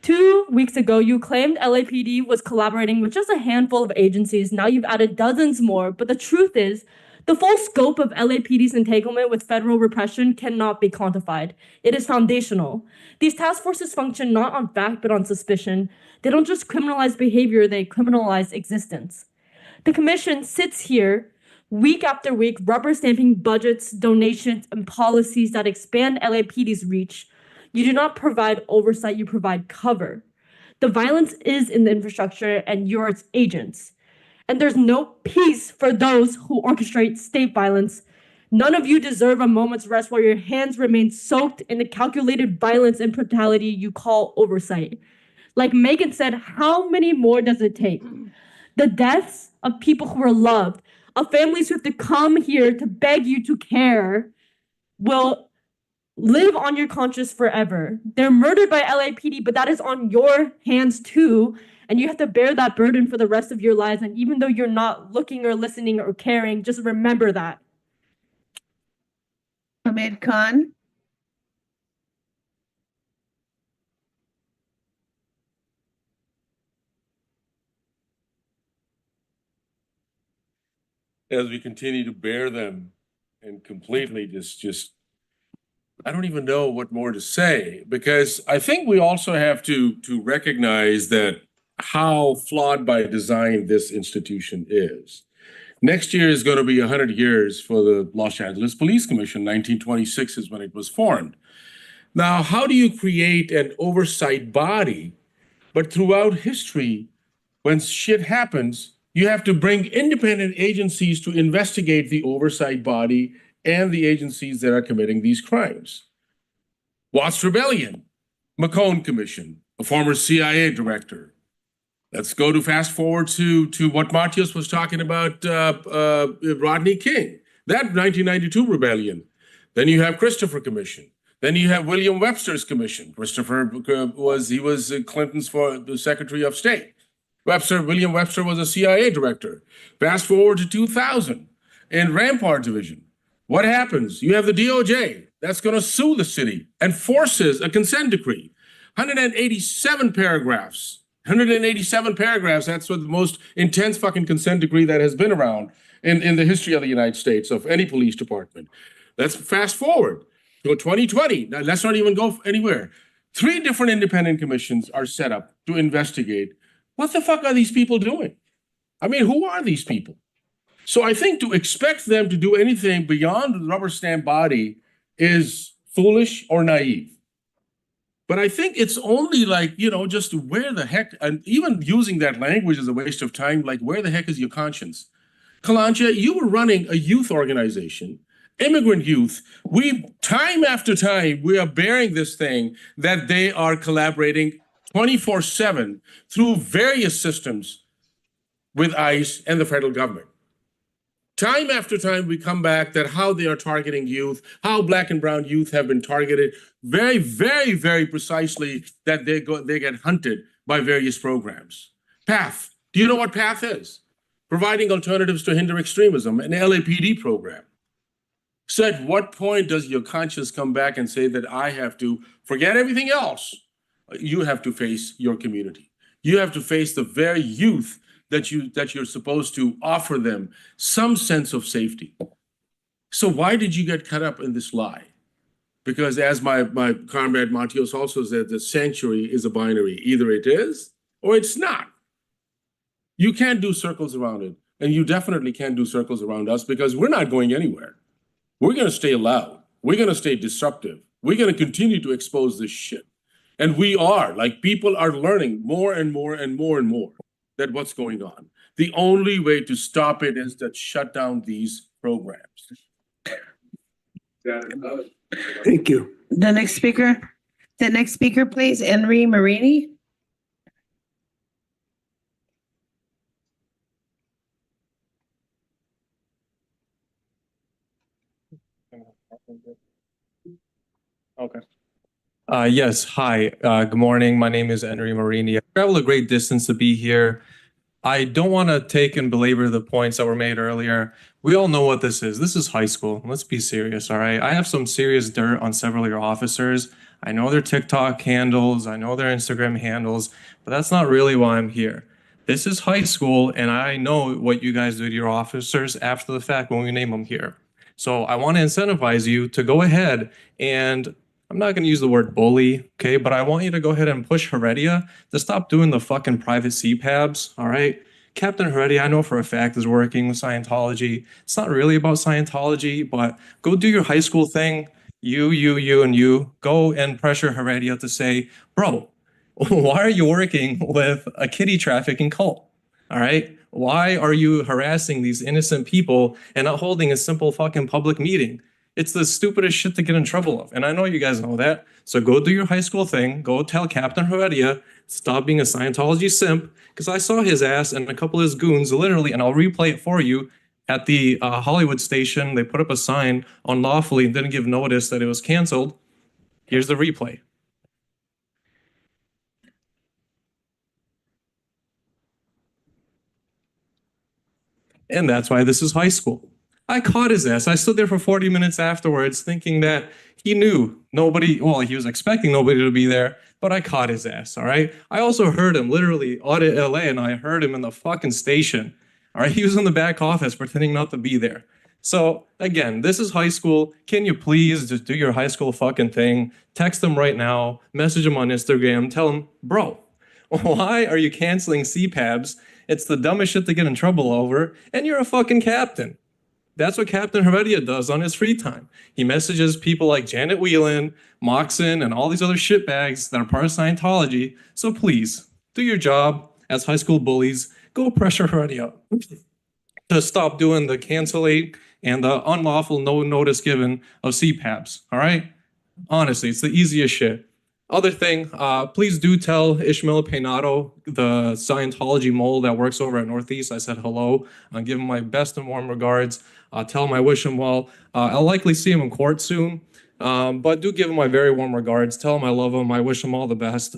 2 weeks ago, you claimed LAPD was collaborating with just a handful of agencies. Now you've added dozens more, but the truth is, the full scope of LAPD's entanglement with federal repression cannot be quantified. It is foundational. These task forces function not on fact, but on suspicion. They don't just criminalize behavior, they criminalize existence. The commission sits here week after week, rubber stamping budgets, donations, and policies that expand LAPD's reach. You do not provide oversight, you provide cover. The violence is in the infrastructure and you're its agents. And there's no peace for those who orchestrate state violence. None of you deserve a moment's rest while your hands remain soaked in the calculated violence and brutality you call oversight. Like Megan said, how many more does it take? The deaths of people who are loved, of families who have to come here to beg you to care, will live on your conscience forever. They're murdered by LAPD, but that is on your hands too. And you have to bear that burden for the rest of your lives. And even though you're not looking or listening or caring, just remember that. Ahmed Khan. as we continue to bear them and completely just I don't even know what more to say, because I think we also have to recognize that how flawed by design this institution is. Next year is going to be 100 years for the Los Angeles Police Commission. 1926 is when it was formed. Now, how do you create an oversight body? But throughout history, when shit happens, you have to bring independent agencies to investigate the oversight body and the agencies that are committing these crimes. Watts Rebellion, McCone Commission, a former CIA director. Let's go to fast forward to what Martios was talking about, Rodney King, that 1992 rebellion. Then you have Christopher Commission. Then you have William Webster's Commission. Christopher was Clinton's Secretary of State. William Webster was a CIA director. Fast forward to 2000 in Rampart Division. What happens? You have the DOJ that's going to sue the city and forces a consent decree. 187 paragraphs. 187 paragraphs. That's what the most intense fucking consent decree that has been around in the history of the United States of any police department. Let's fast forward to 2020. Now, let's not even go anywhere. 3 different independent commissions are set up to investigate. What the fuck are these people doing? I mean, who are these people? So I think to expect them to do anything beyond the rubber stamp body is foolish or naive. But I think it's only like, just where the heck, and even using that language is a waste of time, like where the heck is your conscience? Kalancha, you were running a youth organization, immigrant youth. Time after time, we are bearing this thing that they are collaborating 24/7 through various systems with ICE and the federal government. Time after time, we come back that how they are targeting youth, how Black and brown youth have been targeted very, very, very precisely, that they get hunted by various programs. PATH. Do you know what PATH is? Providing alternatives to hinder extremism, an LAPD program. So at what point does your conscience come back and say that I have to forget everything else? You have to face your community. You have to face the very youth that you're supposed to offer them some sense of safety. So why did you get caught up in this lie? Because as my comrade Matios also said, the sanctuary is a binary. Either it is or it's not. You can't do circles around it. And you definitely can't do circles around us, because we're not going anywhere. We're going to stay loud. We're going to stay disruptive. We're going to continue to expose this shit. And we are, people are learning more and more and more and more that what's going on. The only way to stop it is to shut down these programs. Thank you. The next speaker, please, Henry Marini. Okay. Yes, hi. Good morning. My name is Henry Marini. I traveled a great distance to be here. I don't want to take and belabor the points that were made earlier. We all know what this is. This is high school. Let's be serious, all right? I have some serious dirt on several of your officers. I know their TikTok handles. I know their Instagram handles, but that's not really why I'm here. This is high school, and I know what you guys do to your officers after the fact when we name them here. So I want to incentivize you to go ahead and I'm not going to use the word bully, okay? But I want you to go ahead and push Heredia to stop doing the fucking private CPABs, all right? Captain Heredia, I know for a fact, is working with Scientology. It's not really about Scientology, but go do your high school thing. You, and you. Go and pressure Heredia to say, bro, why are you working with a kiddie trafficking cult, all right? Why are you harassing these innocent people and not holding a simple fucking public meeting? It's the stupidest shit to get in trouble of. And I know you guys know that. So go do your high school thing. Go tell Captain Heredia, stop being a Scientology simp. Because I saw his ass and a couple of his goons literally, and I'll replay it for you, at the Hollywood station. They put up a sign unlawfully and didn't give notice that it was canceled. Here's the replay. And that's why this is high school. I caught his ass. I stood there for 40 minutes afterwards thinking that he knew nobody, well, he was expecting nobody to be there, but I caught his ass, all right? I also heard him literally audit LA, and I heard him in the fucking station. All right, he was in the back office pretending not to be there. So again, this is high school. Can you please just do your high school fucking thing? Text him right now, message him on Instagram, tell him, bro, why are you canceling CPABs? It's the dumbest shit to get in trouble over, and you're a fucking captain. That's what Captain Heredia does on his free time. He messages people like Janet Whelan, Moxon, and all these other shitbags that are part of Scientology. So please, do your job as high school bullies. Go pressure Heredia to stop doing the canceling and the unlawful no notice given of CPABs, all right? Honestly, it's the easiest shit. Other thing, please do tell Ishmael Penato, the Scientology mole that works over at Northeast, I said hello. Give him my best and warm regards. Tell him I wish him well. I'll likely see him in court soon, but do give him my very warm regards. Tell him I love him. I wish him all the best.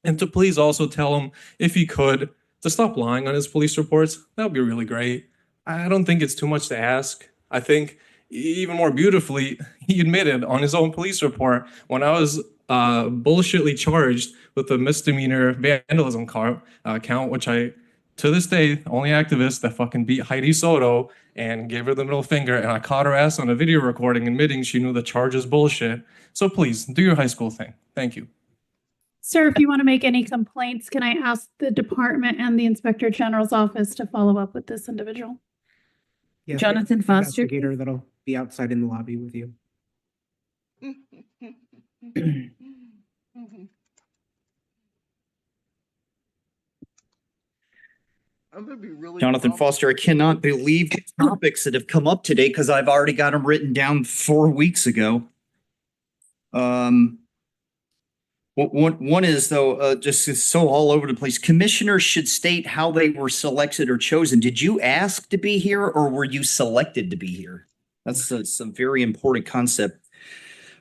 And to please also tell him, if he could, to stop lying on his police reports. That would be really great. I don't think it's too much to ask. I think even more beautifully, he admitted on his own police report when I was bullshitly charged with a misdemeanor vandalism count, which I, to this day, only activist that fucking beat Heidi Soto and gave her the middle finger, and I caught her ass on a video recording admitting she knew the charge is bullshit. So please, do your high school thing. Thank you. Sir, if you want to make any complaints, can I ask the department and the Inspector General's office to follow up with this individual? Yes, Jonathan Foster. Investigator that'll be outside in the lobby with you. I'm gonna be really Jonathan bummed. Foster, I cannot believe the topics that have come up today because I've already got them written down 4 weeks ago. One is though, just is so all over the place. Commissioners should state how they were selected or chosen. Did you ask to be here or were you selected to be here? That's a very important concept.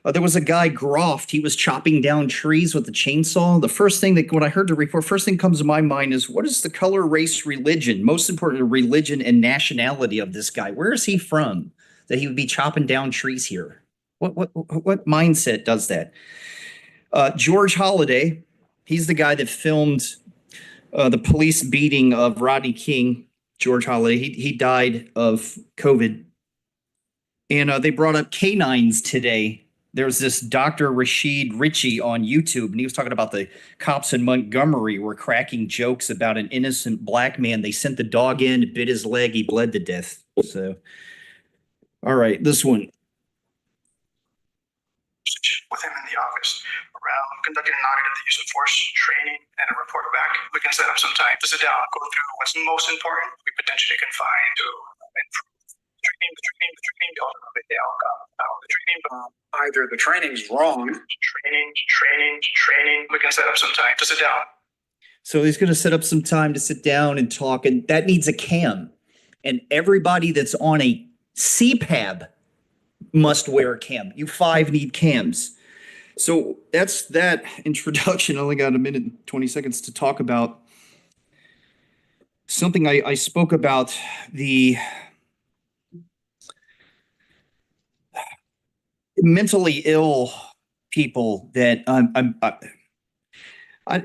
There was a guy, Groft, he was chopping down trees with a chainsaw. The first thing that, when I heard the report, first thing comes to my mind is, what is the color, race, religion? Most important, religion and nationality of this guy. Where is he from that he would be chopping down trees here? What mindset does that? George Holliday, he's the guy that filmed the police beating of Rodney King. George Holliday, he died of COVID. And they brought up canines today. There's this Dr. Rashid Ritchie on YouTube, and he was talking about the cops in Montgomery were cracking jokes about an innocent black man. They sent the dog in, bit his leg, he bled to death. So, all right, this one. With him in the office around conducting an audit of the use of force training and a report back. We can set up some time to sit down, go through what's most important we potentially can find to improve the training, ultimately the outcome. The training, either the training's wrong, training. We can set up some time to sit down. So he's going to set up some time to sit down and talk, and that needs a cam. And everybody that's on a CPAB must wear a cam. You 5 need cams. So that's that introduction. I only got a minute and 20 seconds to talk about something I spoke about, the mentally ill people that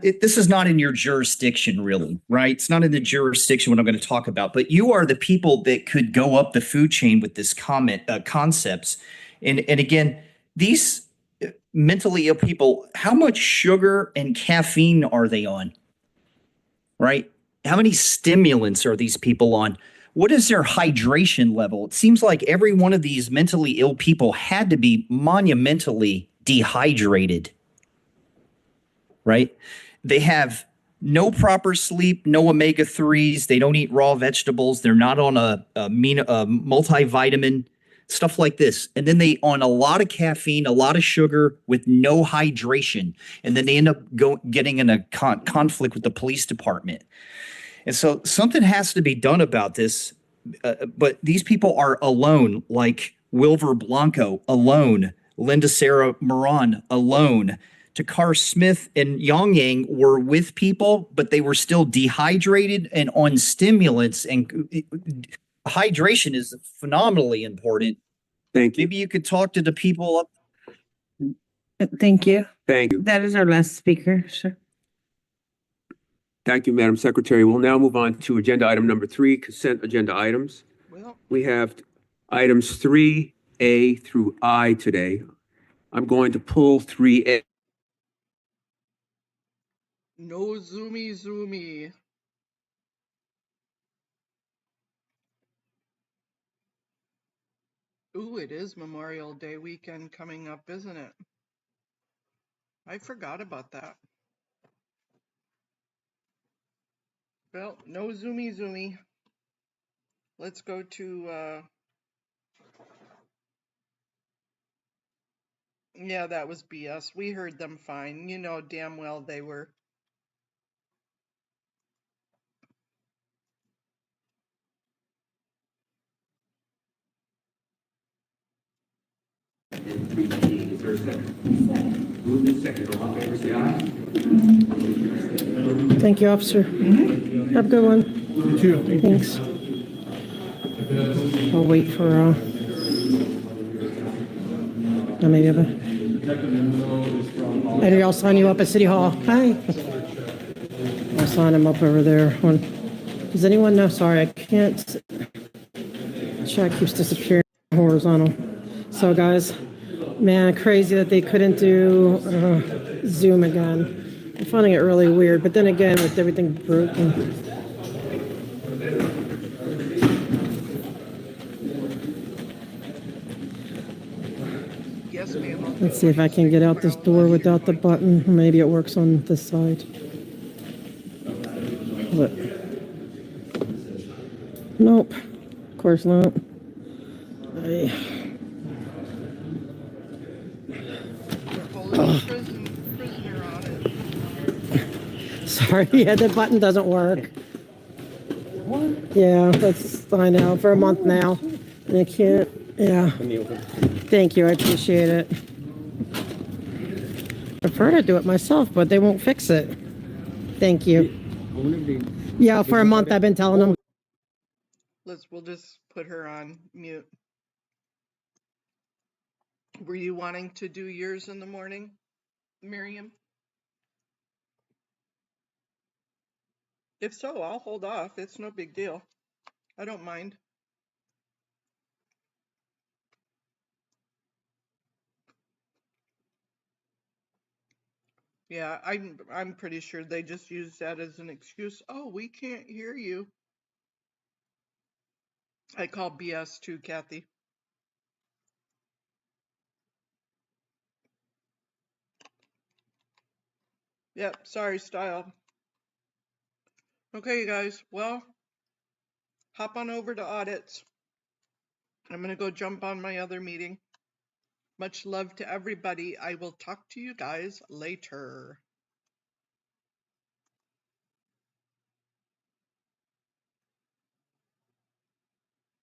this is not in your jurisdiction, really, right? It's not in the jurisdiction what I'm going to talk about, but you are the people that could go up the food chain with this concepts. And again, these mentally ill people, how much sugar and caffeine are they on, right? How many stimulants are these people on? What is their hydration level? It seems like every one of these mentally ill people had to be monumentally dehydrated, right? They have no proper sleep, no omega-3s. They don't eat raw vegetables. They're not on a multivitamin, stuff like this. And then they on a lot of caffeine, a lot of sugar with no hydration. And then they end up getting in a conflict with the police department. And so something has to be done about this. But these people are alone, like Wilver Blanco, alone. Linda Sarah Moran, alone. Takar Smith and Yang Yang were with people, but they were still dehydrated and on stimulants. And hydration is phenomenally important. Thank you. Maybe you could talk to the people up. Thank you. Thank you. That is our last speaker, sir. Thank you, Madam Secretary. We'll now move on to agenda item number 3, consent agenda items. Well, We have items 3A through I today. I'm going to pull 3A. no zoomy. Ooh, it is Memorial Day weekend coming up, isn't it? I forgot about that. Well, no zoomy. Let's go to, yeah, that was BS. We heard them fine. You know damn well they were. Is there a second? Moved in second. All in favor, say aye. Thank you, officer. Have a good one. You too. Thanks. I'll wait for, maybe Henry, I'll sign you up at City Hall. Hi. I'll sign him up over there. Does anyone know? Sorry, I can't. Chat keeps disappearing horizontal. So guys, man, crazy that they couldn't do Zoom again. I'm finding it really weird, but then again, with everything broken. Yes, ma'am. Let's see if I can get out this door without the button. Maybe it works on this side. But nope, of course not. Prisoner on it. Sorry, yeah, the button doesn't work. Yeah, that's, I know, for a month now. And I can't, yeah. Thank you, I appreciate it. I prefer to do it myself, but they won't fix it. Thank you. Yeah, for a month I've been telling them. We'll just put her on mute. Were you wanting to do yours in the morning, Miriam? If so, I'll hold off. It's no big deal. I don't mind. Yeah, I'm pretty sure they just use that as an excuse. Oh, we can't hear you. I call BS too, Kathy. Yep, sorry, Style. Okay, guys, well, hop on over to audits. I'm gonna go jump on my other meeting. Much love to everybody. I will talk to you guys later.